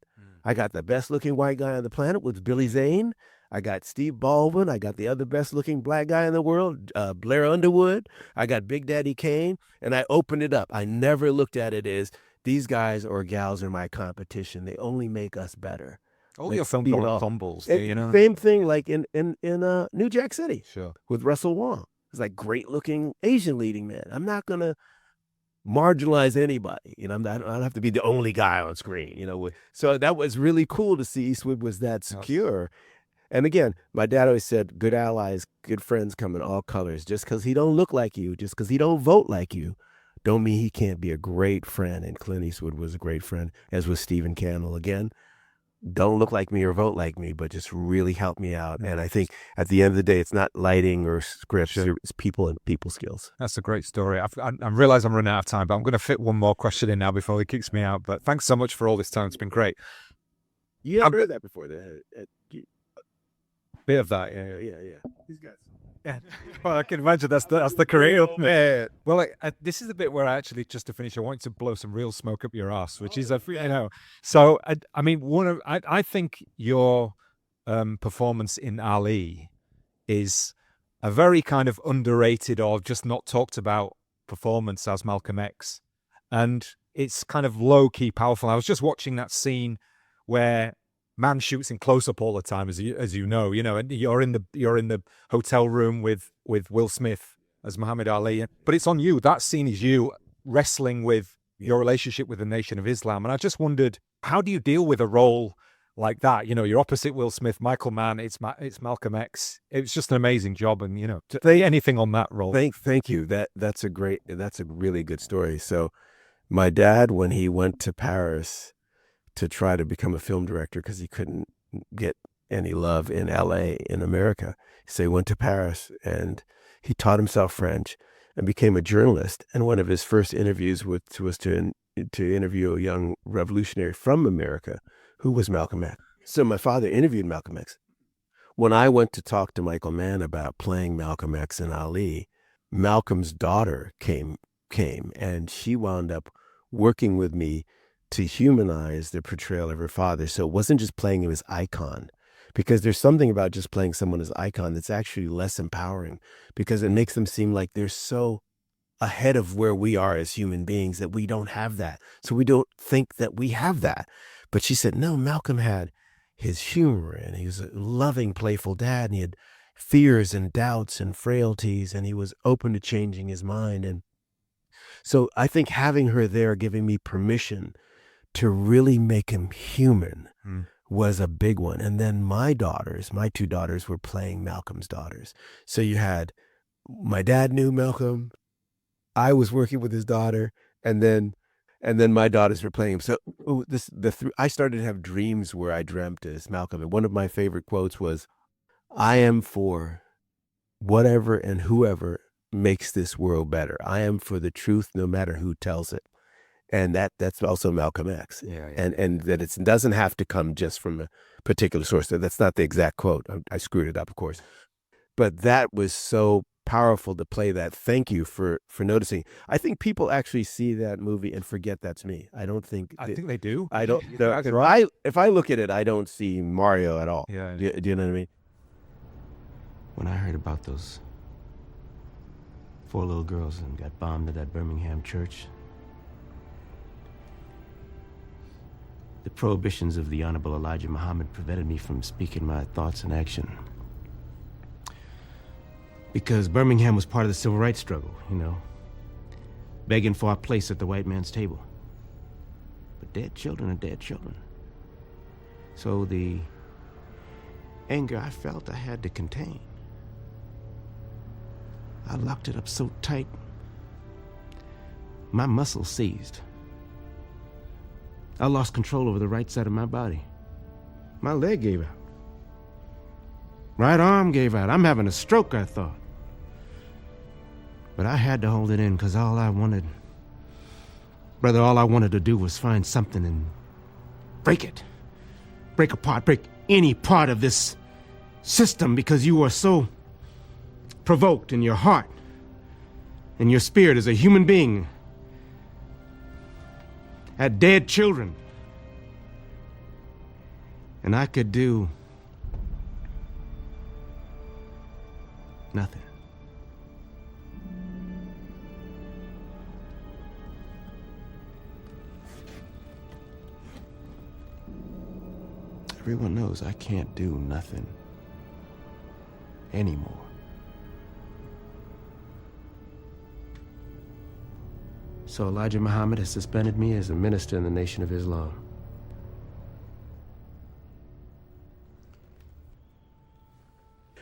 I got the best looking white guy on the planet with Billy Zane. I got Steve Baldwin. I got the other best looking black guy in the world, Blair Underwood. I got Big Daddy Kane, and I opened it up. I never looked at it as these guys or gals are my competition. They only make us better. All your film fumbles, Same thing like in New Jack City, sure, with Russell Wong. It's like great looking Asian leading man. I'm not gonna marginalize anybody. I don't have to be the only guy on screen. So that was really cool to see Eastwood was that secure. And again, my dad always said, good allies, good friends come in all colors. Just because he don't look like you, just because he don't vote like you, don't mean he can't be a great friend. And Clint Eastwood was a great friend, as was Stephen Cannell again. don't look like me or vote like me, but just really help me out. And I think at the end of the day, it's not lighting or scripts, it's people and people skills. That's a great story. I realize I'm running out of time, but I'm going to fit one more question in now before he kicks me out. But thanks so much for all this time. It's been great. You haven't heard that before. Bit of that, yeah. These guys. Yeah. Well, I can imagine that's the career. Yeah. Well, this is the bit where I actually, just to finish, I want to blow some real smoke up your ass, which is So I mean, I think your performance in Ali is a very kind of underrated or just not talked about performance as Malcolm X, and it's kind of low key powerful. I was just watching that scene where man shoots in close up all the time, as you know, and you're in the hotel room with Will Smith as Muhammad Ali, but it's on you. That scene is you wrestling with your relationship with the Nation of Islam, and I just wondered, how do you deal with a role like that? You're opposite Will Smith, Michael Mann. It's Malcolm X. It's just an amazing job, and to say anything on that role. Thank you. That's a really good story. So, my dad, when he went to Paris to try to become a film director because he couldn't get any love in LA, in America. So he went to Paris and he taught himself French and became a journalist. And one of his first interviews was to interview a young revolutionary from America who was Malcolm X. So my father interviewed Malcolm X. When I went to talk to Michael Mann about playing Malcolm X and Ali, Malcolm's daughter came and she wound up working with me to humanize the portrayal of her father. So it wasn't just playing him as icon, because there's something about just playing someone as icon that's actually less empowering, because it makes them seem like they're so ahead of where we are as human beings that we don't have that. So we don't think that we have that. But she said, no, Malcolm had his humor, and he was a loving, playful dad, and he had fears and doubts and frailties, and he was open to changing his mind. And so I think having her there, giving me permission to really make him human was a big one. And then my two daughters were playing Malcolm's daughters. So you had, my dad knew Malcolm, I was working with his daughter, and then my daughters were playing him. So I started to have dreams where I dreamt as Malcolm. And one of my favorite quotes was, I am for whatever and whoever makes this world better. I am for the truth no matter who tells it. And that's also Malcolm X. Yeah. And that it doesn't have to come just from a particular source. That's not the exact quote. I screwed it up, of course. But that was so powerful to play that. Thank you for noticing. I think people actually see that movie and forget that's me. I think they do. I don't. If I look at it, I don't see Mario at all. Yeah. Do you know what I mean? When I heard about those 4 little girls and got bombed at that Birmingham church, the prohibitions of the Honorable Elijah Muhammad prevented me from speaking my thoughts in action. Because Birmingham was part of the civil rights struggle, begging for a place at the white man's table. But dead children are dead children. So the anger I felt I had to contain. I locked it up so tight, my muscles seized. I lost control over the right side of my body. My leg gave out. Right arm gave out. I'm having a stroke, I thought. But I had to hold it in, because all I wanted to do was find something and break it. Break apart, break any part of this system, because you are so provoked in your heart and your spirit as a human being at dead children. And I could do nothing. Everyone knows I can't do nothing anymore. So Elijah Muhammad has suspended me as a minister in the Nation of Islam.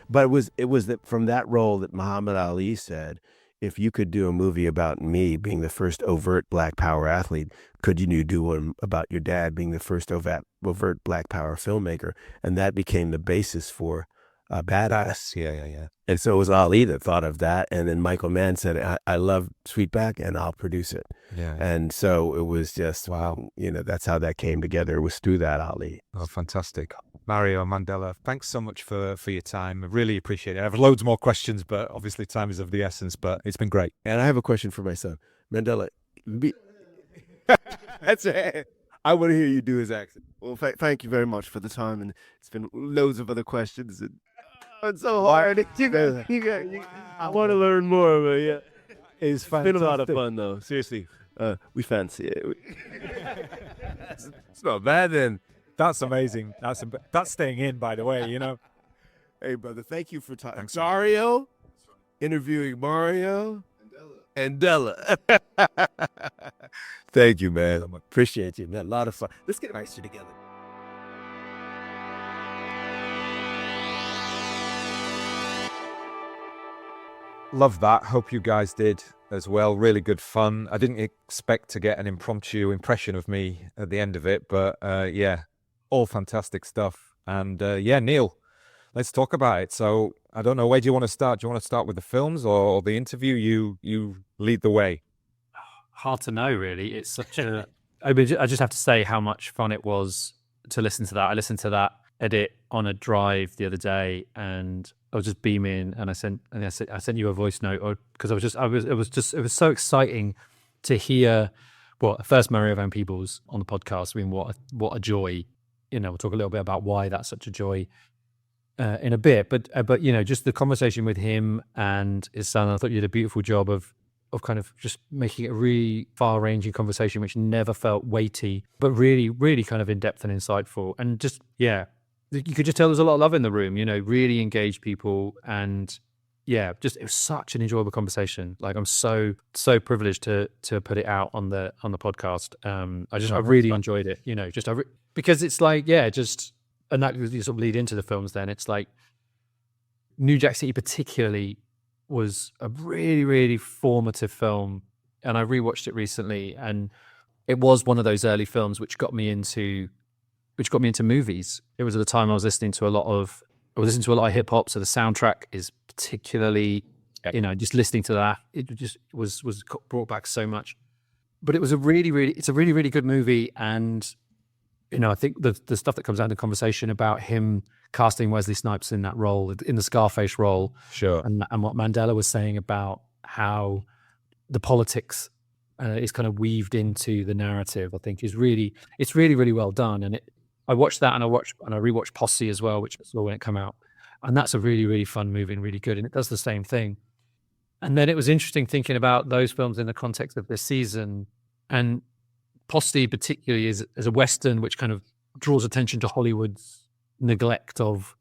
But it was that from that role that Muhammad Ali said, if you could do a movie about me being the first overt Black Power athlete, could you do one about your dad being the first overt Black Power filmmaker? And that became the basis for Baadass. Yeah. And so it was Ali that thought of that. And then Michael Mann said, I love Sweetback and I'll produce it. Yeah. And so it was just, wow, that's how that came together. It was through that, Ali. Oh, fantastic. Mario, Mandela, thanks so much for your time. I really appreciate it. I have loads more questions, but obviously time is of the essence, but it's been great. And I have a question for my son. Mandela, that's it. I want to hear you do his accent. Well, thank you very much for the time. And it's been loads of other questions. And it's so hard. I want to learn more, but yeah. It's been a lot of fun, though. Seriously. We fancy it. It's not bad then. That's amazing. That's staying in, by the way, Hey, brother, thank you for talking. Mario, interviewing Mario and Della. Thank you, man. Appreciate you, man. A lot of fun. Let's get nicer together. Love that. Hope you guys did as well. Really good fun. I didn't expect to get an impromptu impression of me at the end of it, but yeah, all fantastic stuff. And yeah, Neil, let's talk about it. So I don't know, where do you want to start? Do you want to start with the films or the interview? You lead the way. Hard to know, really. It's such a... I just have to say how much fun it was to listen to that. I listened to that edit on a drive the other day, and I was just beaming, and I sent you a voice note because it was so exciting to hear. Well, first Mario van Peebles on the podcast. I mean, what a joy! We'll talk a little bit about why that's such a joy in a bit. But just the conversation with him and his son. I thought you did a beautiful job of kind of just making it a really far-ranging conversation, which never felt weighty, but really, really kind of in-depth and insightful. And just, yeah, you could just tell there's a lot of love in the room, really engaged people. And yeah, just, it was such an enjoyable conversation. Like, I'm so privileged to put it out on the podcast. I really enjoyed it, because it's like, yeah, just, and that you sort of lead into the films then. It's like New Jack City particularly was a really, really formative film. And I rewatched it recently, and it was one of those early films which got me into movies. It was at the time I was listening to a lot of hip hop, so the soundtrack is particularly, just listening to that, it just was brought back so much. But it's a really, really good movie. And I think the stuff that comes out in the conversation about him casting Wesley Snipes in that role, in the Scarface role, sure, and what Mandela was saying about how the politics is kind of weaved into the narrative, I think it's really, really well done. And I watched that, and I rewatched Posse as well, which I saw when it came out, and that's a really, really fun movie and really good, and it does the same thing. And then it was interesting thinking about those films in the context of this season, and Posse particularly is a Western which kind of draws attention to Hollywood's neglect of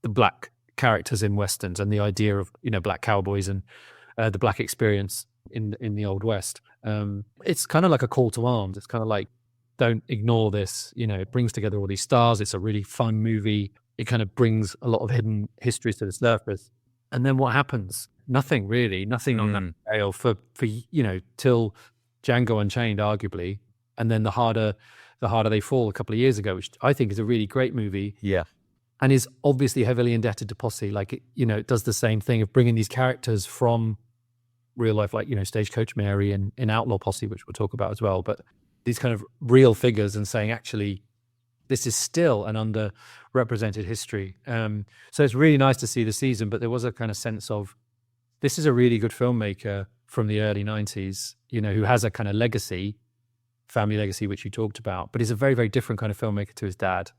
the black characters in Westerns and the idea of, black cowboys and the black experience in the Old West. It's kind of like a call to arms. It's kind of like, don't ignore this. It brings together all these stars. It's a really fun movie. It kind of brings a lot of hidden histories to the surface. And then what happens? Nothing really. Nothing on that scale for till Django Unchained, arguably. And then the harder they fall a couple of years ago, which I think is a really great movie. Yeah. And is obviously heavily indebted to Posse. Like, it does the same thing of bringing these characters from real life, like, Stagecoach Mary and in Outlaw Posse, which we'll talk about as well. But these kind of real figures, and saying, actually, this is still an underrepresented history. So it's really nice to see the season, but there was a kind of sense of, this is a really good filmmaker from the early 90s, who has a kind of legacy, family legacy, which you talked about, but he's a very, very different kind of filmmaker to his dad.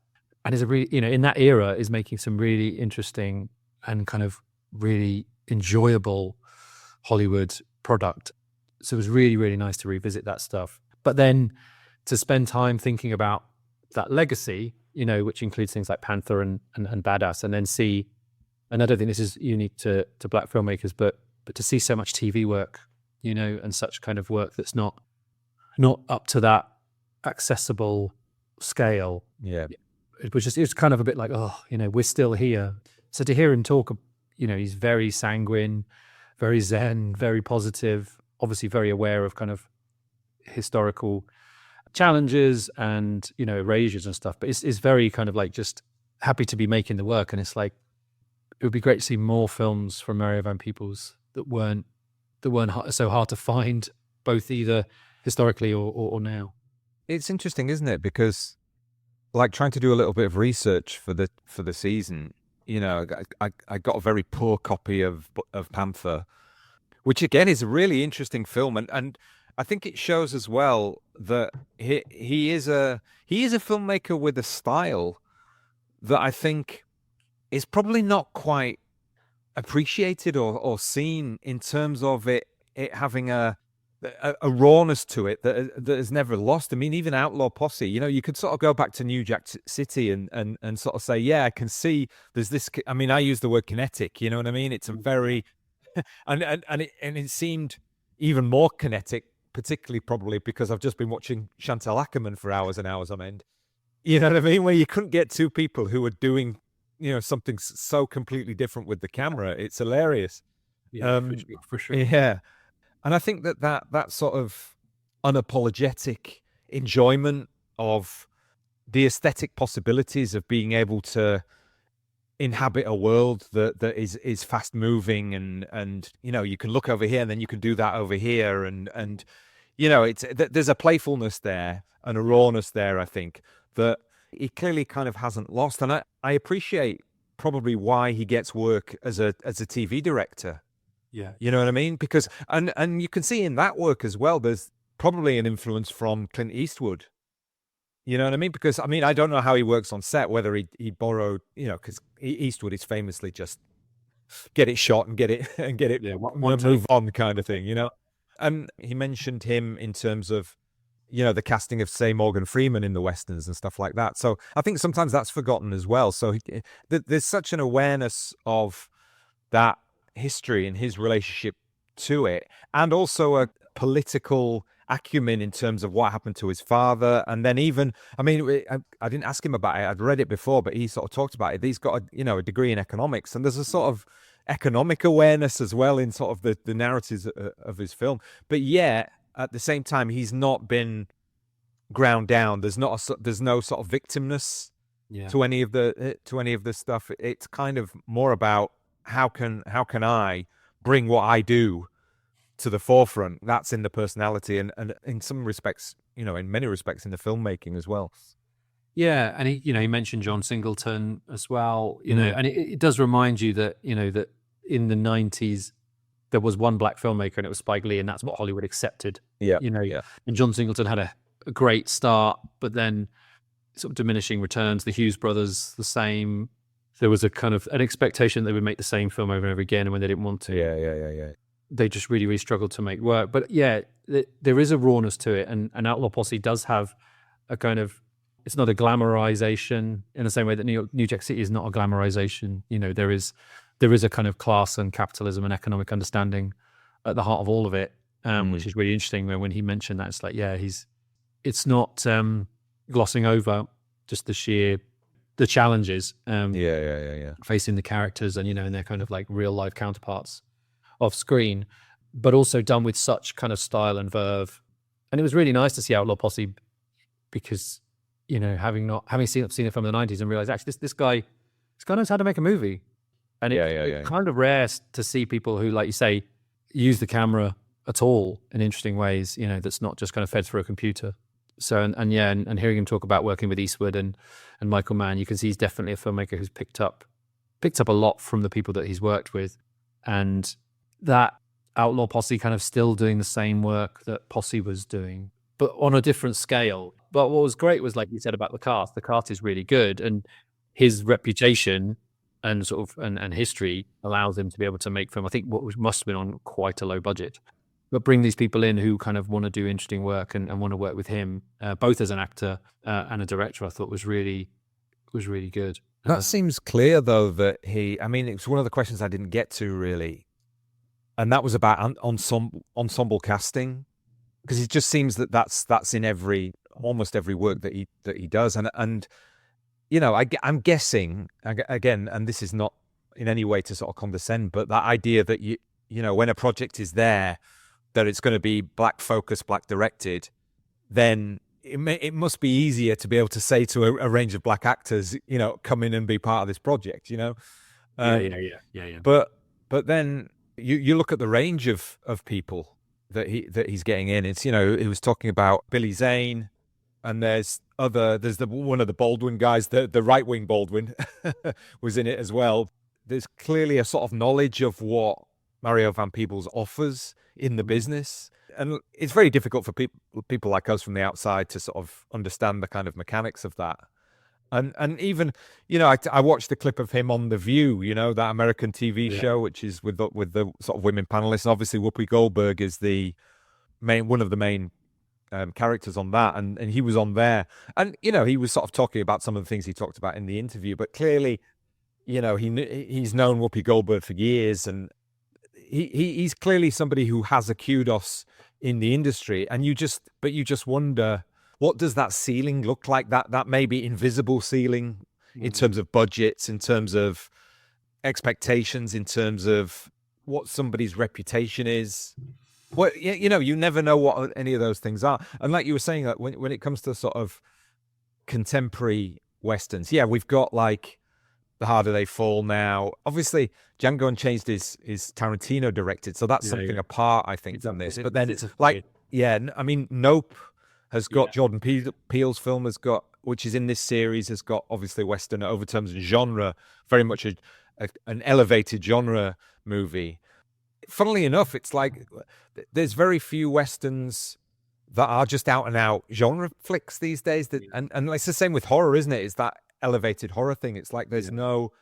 And is a really, in that era, is making some really interesting and kind of really enjoyable Hollywood product. So it was really, really nice to revisit that stuff. But then to spend time thinking about that legacy, which includes things like Panther and Baadass, and then see, and I don't think this is unique to black filmmakers, but to see so much TV work, and such kind of work that's not up to that accessible scale. Yeah. It was kind of a bit like, we're still here. So to hear him talk, he's very sanguine, very zen, very positive, obviously very aware of kind of historical challenges and, you know, erasures and stuff. But it's very kind of like just happy to be making the work. And it's like, it would be great to see more films from Mario van Peebles that weren't so hard to find, both either historically or now. It's interesting, isn't it? Because like trying to do a little bit of research for the season, you know, I got a very poor copy of Panther, which again is a really interesting film, and I think it shows as well that he is a filmmaker with a style that I think is probably not quite appreciated or seen in terms of it having a rawness to it that is never lost. I mean, even Outlaw Posse, you know, you could sort of go back to New Jack City and sort of say, yeah, I can see there's this. I mean, I use the word kinetic. You know what I mean? It's a very and it seemed even more kinetic, particularly probably because I've just been watching Chantal Akerman for hours and hours on end. You know what I mean? Where you couldn't get two people who were doing, you know, something so completely different with the camera. It's hilarious. Yeah, for sure. Yeah. And I think that sort of unapologetic enjoyment of the aesthetic possibilities of being able to inhabit a world that is fast moving and you know, you can look over here and then you can do that over here and you know, there's a playfulness there and a rawness there, I think, that he clearly kind of hasn't lost. And I appreciate probably why he gets work as a TV director. Yeah. You know what I mean? Because, and you can see in that work as well, there's probably an influence from Clint Eastwood. You know what I mean? Because, I mean, I don't know how he works on set, whether he borrowed, you know, because Eastwood is famously just get it shot and get it Yeah, move on kind of thing, you know? And he mentioned him in terms of, you know, the casting of, say, Morgan Freeman in the Westerns and stuff like that. So I think sometimes that's forgotten as well. So there's such an awareness of that history and his relationship to it, and also a political acumen in terms of what happened to his father. And then even, I mean, I didn't ask him about it, I'd read it before, but he sort of talked about it. He's got a degree in economics, and there's a sort of economic awareness as well in sort of the narratives of his film. But yeah, at the same time, he's not been ground down. There's no sort of victimness to any of the stuff. It's kind of more about how can I bring what I do to the forefront. That's in the personality and in some respects, you know, in many respects in the filmmaking as well. Yeah, and he mentioned John Singleton as well, you know, and it does remind you that, you know, that in the 90s there was one black filmmaker and it was Spike Lee, and that's what Hollywood accepted. Yeah, you know, yeah. And John Singleton had a great start, but then sort of diminishing returns. The Hughes brothers, the same. There was a kind of an expectation they would make the same film over and over again, and when they didn't want to, yeah, they just really, really struggled to make work. But yeah, there is a rawness to it, and Outlaw Posse does have a kind of, it's not a glamorization in the same way that New Jack City is not a glamorization. You know, there is a kind of class and capitalism and economic understanding at the heart of all of it, which is really interesting. When he mentioned that, it's like, yeah, it's not glossing over just the challenges facing the characters and, you know, and their kind of like real life counterparts off screen, but also done with such kind of style and verve. And it was really nice to see Outlaw Posse because, you know, having seen it from the 90s and realized actually this guy knows how to make a movie. And it's kind of rare to see people who, like you say, use the camera at all in interesting ways, you know, that's not just kind of fed through a computer. So, and hearing him talk about working with Eastwood and Michael Mann, you can see he's definitely a filmmaker who's picked up a lot from the people that he's worked with. And that Outlaw Posse kind of still doing the same work that Posse was doing, but on a different scale. But what was great was, like you said about the cast is really good, and his reputation and sort of and history allows him to be able to make film. I think what must have been on quite a low budget, but bring these people in who kind of want to do interesting work and want to work with him, both as an actor and a director, I thought was really good. That seems clear, though, that I mean, it's one of the questions I didn't get to really, and that was about ensemble casting, because it just seems that that's in almost every work that he does, and you know, I'm guessing again, and this is not in any way to sort of condescend, but that idea that when a project is there, that it's going to be black focused, black directed, then it must be easier to be able to say to a range of black actors, come in and be part of this project, Yeah. But then you look at the range of people that he's getting in. It's, he was talking about Billy Zane, and there's one of the Baldwin guys, the right wing Baldwin was in it as well. There's clearly a sort of knowledge of what Mario van Peebles offers in the business. And it's very difficult for people like us from the outside to sort of understand the kind of mechanics of that. And even, I watched the clip of him on The View, that American TV show, which is with the sort of women panelists. And obviously, Whoopi Goldberg is one of the main characters on that, and he was on there, and he was sort of talking about some of the things he talked about in the interview. But clearly, he's known Whoopi Goldberg for years, and he's clearly somebody who has a kudos in the industry. And you just wonder, what does that ceiling look like? That maybe invisible ceiling in terms of budgets, in terms of expectations, in terms of what somebody's reputation is. Well, you never know what any of those things are. And like you were saying, that when it comes to sort of contemporary Westerns, we've got like The Harder They Fall now. Obviously, Django Unchained is Tarantino directed, so that's something apart, I think, from this. But then Nope has got Jordan Peele's film which is in this series, has got obviously Western overtones and genre, very much an elevated genre movie. Funnily enough, it's like there's very few Westerns that are just out and out genre flicks these days. And it's the same with horror, isn't it? It's that elevated horror thing. It's like there's no,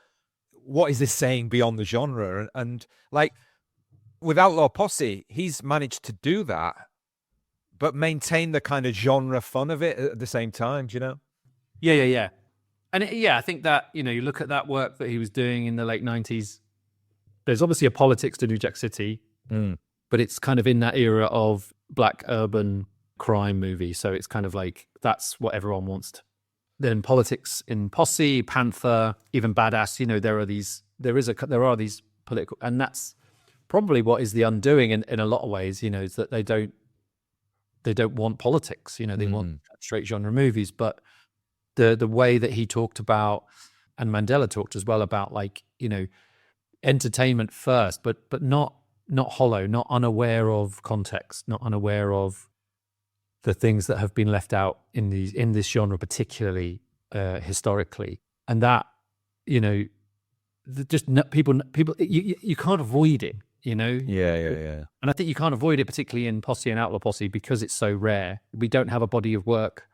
what is this saying beyond the genre? And like with Outlaw Posse, he's managed to do that, but maintain the kind of genre fun of it at the same time, do you know? Yeah. And I think that, you look at that work that he was doing in the late 90s, there's obviously a politics to New Jack City, but it's kind of in that era of black urban crime movie. So it's kind of like, that's what everyone wants. Then politics in Posse, Panther, even Baadass, there are these political, and that's probably what is the undoing in a lot of ways, is that they don't want politics, they want straight genre movies. But the way that he talked about, and Mandela talked as well about, like, entertainment first, but not hollow, not unaware of context, not unaware of the things that have been left out in this genre, particularly historically. And that, people you can't avoid it, Yeah. And I think you can't avoid it, particularly in Posse and Outlaw Posse, because it's so rare. We don't have a body of work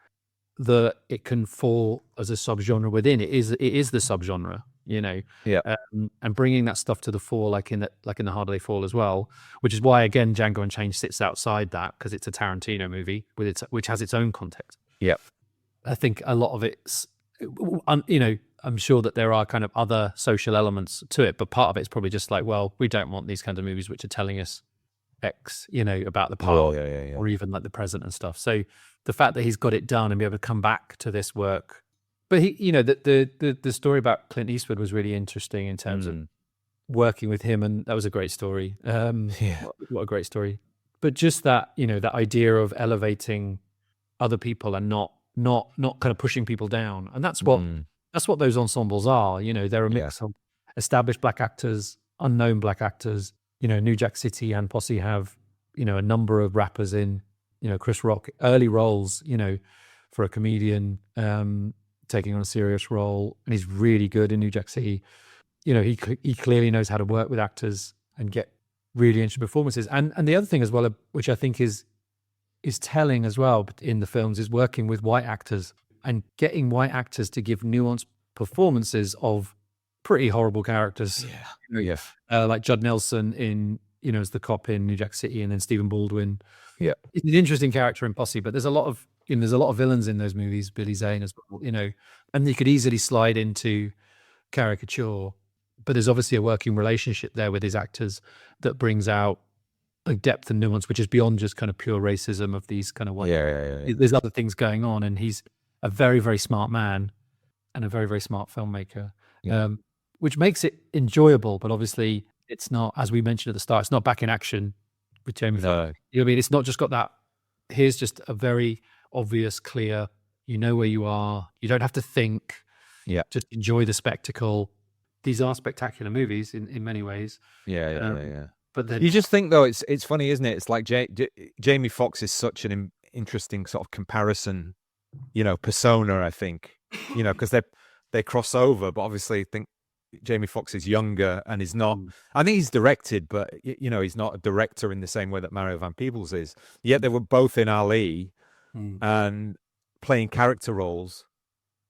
that it can fall as a subgenre within. It is the subgenre, and bringing that stuff to the fore, like in The Harder They Fall as well, which is why, again, Django Unchained sits outside that, because it's a Tarantino movie which has its own context. Yeah, I think a lot of it's, I'm sure that there are kind of other social elements to it, but part of it's probably just like, well, we don't want these kinds of movies which are telling us X, about the past or even like the present and stuff. So the fact that he's got it done and be able to come back to this work, but he, the story about Clint Eastwood was really interesting in terms of working with him, and that was a great story. What a great story! But just that, that idea of elevating other people and not kind of pushing people down, and that's what those ensembles are. They're a mix of established black actors, unknown black actors. New Jack City and Posse have, a number of rappers in, Chris Rock, early roles, for a comedian taking on a serious role, and he's really good in New Jack City. He clearly knows how to work with actors and get really interesting performances. And the other thing as well, which I think is telling as well in the films, is working with white actors and getting white actors to give nuanced performances of pretty horrible characters. Like Judd Nelson in, as the cop in New Jack City, and then Stephen Baldwin. Yeah. It's an interesting character in Posse, but there's a lot of villains in those movies, Billy Zane as well, and you could easily slide into caricature, but there's obviously a working relationship there with his actors that brings out a depth and nuance, which is beyond just kind of pure racism of these kind of white. There's other things going on, and he's a very, very smart man and a very, very smart filmmaker, which makes it enjoyable. But obviously, It's not, as we mentioned at the start, it's not back in action with Jamie Foxx. No. You know what I mean? It's not just got that. Here's just a very obvious, clear. You know where you are. You don't have to think. Yeah. Just enjoy the spectacle. These are spectacular movies in many ways. Yeah. But then You just think though, it's funny, isn't it? It's like Jamie Foxx is such an interesting sort of comparison, persona. I think, because they cross over, but obviously I think Jamie Foxx is younger and is not. I think he's directed, but he's not a director in the same way that Mario van Peebles is. Yet they were both in Ali and playing character roles,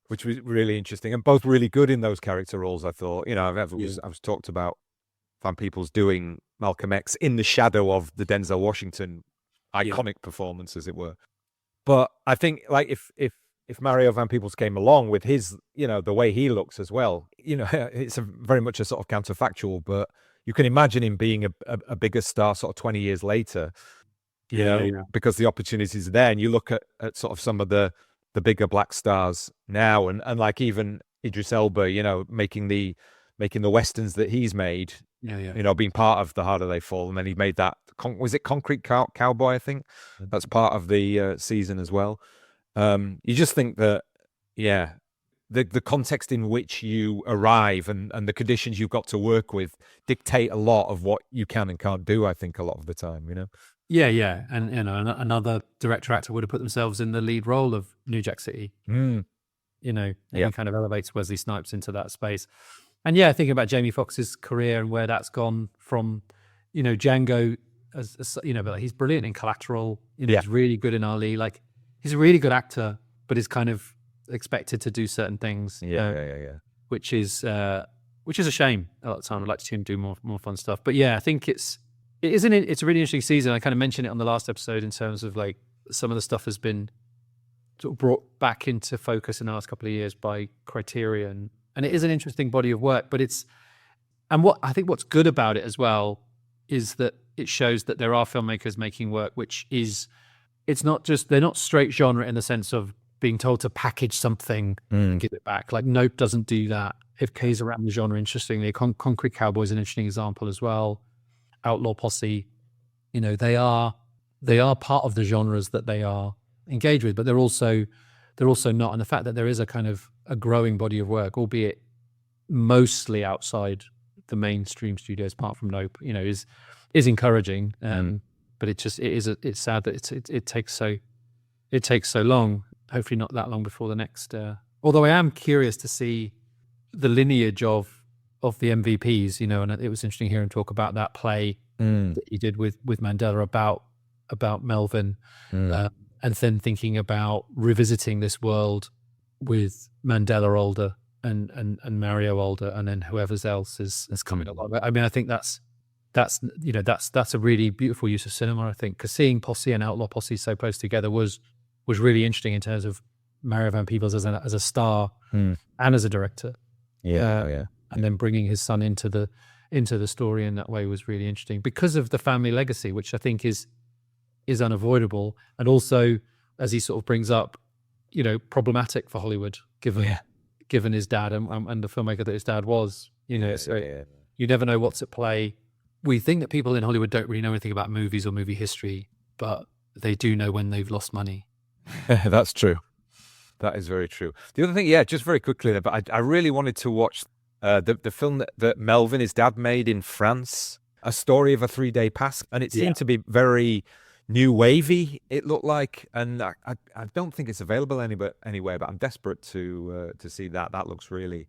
which was really interesting, and both really good in those character roles. I thought, I was talked about Van Peebles doing Malcolm X in the shadow of the Denzel Washington iconic performance, as it were. But I think, like, if Mario van Peebles came along with his, the way he looks as well, it's very much a sort of counterfactual, but you can imagine him being a bigger star sort of 20 years later, because the opportunities are there. And you look at sort of some of the bigger black stars now, and like even Idris Elba, making the Westerns that he's made, being part of The Harder They Fall. And then he made that, was it Concrete Cowboy, I think? That's part of the season as well. You just think that, the context in which you arrive and the conditions you've got to work with dictate a lot of what you can and can't do, I think, a lot of the time, Yeah. And, another director actor would have put themselves in the lead role of New Jack City, and he kind of elevates Wesley Snipes into that space. And thinking about Jamie Foxx's career and where that's gone from, Django, as but like, he's brilliant in Collateral, he's really good in Ali, like, he's a really good actor, but is kind of expected to do certain things. Which is a shame a lot of the time. I'd like to see him do more fun stuff. But I think it's a really interesting season. I kind of mentioned it on the last episode in terms of like some of the stuff has been sort of brought back into focus in the last couple of years by Criterion. And it is an interesting body of work, but what's good about it as well is that it shows that there are filmmakers making work which is, they're not straight genre in the sense of being told to package something and give it back. Like Nope doesn't do that. It plays around the genre interestingly. Concrete Cowboy is an interesting example as well. Outlaw Posse, they are part of the genres that they are engaged with, but they're also not. And the fact that there is a kind of a growing body of work, albeit mostly outside the mainstream studios, apart from Nope, is encouraging. But it's sad that it takes so long. Hopefully not that long before the next. Although I am curious to see the lineage of the MVPs, and it was interesting hearing him talk about that play that he did with Mandela about Melvin, and then thinking about revisiting this world with Mandela older and Mario older, and then whoever's else is coming along. I mean, I think that's a really beautiful use of cinema. I think because seeing Posse and Outlaw Posse so close together was really interesting in terms of Mario van Peebles as a star and as a director. And then bringing his son into the story in that way was really interesting because of the family legacy, which I think is unavoidable, and also as he sort of brings up, problematic for Hollywood given his dad and the filmmaker that his dad was. You never know what's at play. We think that people in Hollywood don't really know anything about movies or movie history, but they do know when they've lost money. That's true. That is very true. The other thing, just very quickly, but I really wanted to watch the film that Melvin, his dad, made in France, A Story of a 3-Day Pass, and it seemed to be very new wavy, it looked like, and I don't think it's available anywhere, but I'm desperate to see that. That looks really,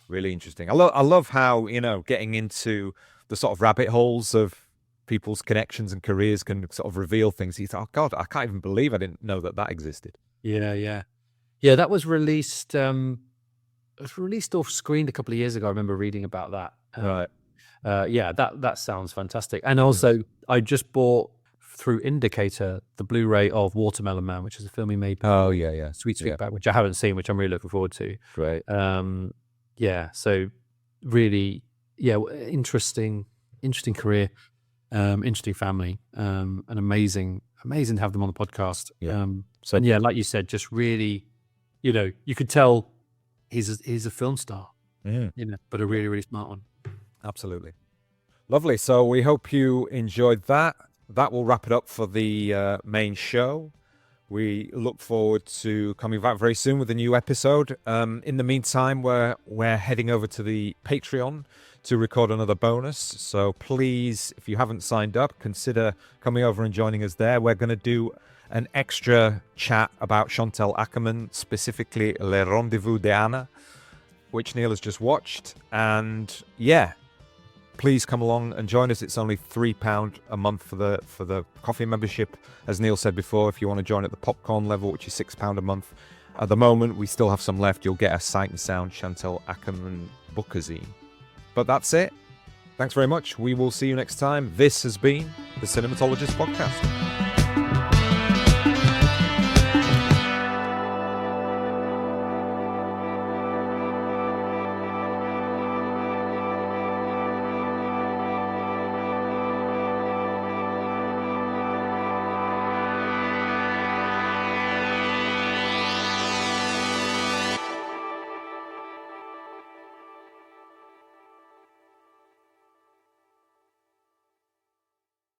really interesting. I love how, getting into the sort of rabbit holes of people's connections and careers can sort of reveal things. You thought, oh God, I can't even believe I didn't know that existed. Yeah. That was released. It was released off screen a couple of years ago. I remember reading about that. Right. That sounds fantastic. And also, I just bought through Indicator the Blu-ray of Watermelon Man, which is a film he made. Oh yeah. Sweetback, which I haven't seen, which I'm really looking forward to. Right. So really, interesting career, interesting family, and amazing to have them on the podcast. Like you said, just really, you could tell he's a film star, but a really, really smart one. Absolutely. Lovely. So we hope you enjoyed that. That will wrap it up for the main show. We look forward to coming back very soon with a new episode. In the meantime, we're heading over to the Patreon to record another bonus. So please, if you haven't signed up, consider coming over and joining us there. We're going to do an extra chat about Chantal Akerman, specifically Le Rendezvous d'Anna, which Neil has just watched. And yeah, please come along and join us. It's only £3 a month for the coffee membership. As Neil said before, if you want to join at the popcorn level, which is £6 a month. At the moment, we still have some left. You'll get a Sight and Sound Chantal Akerman bookazine. But that's it. Thanks very much. We will see you next time. This has been the Cinematologists Podcast.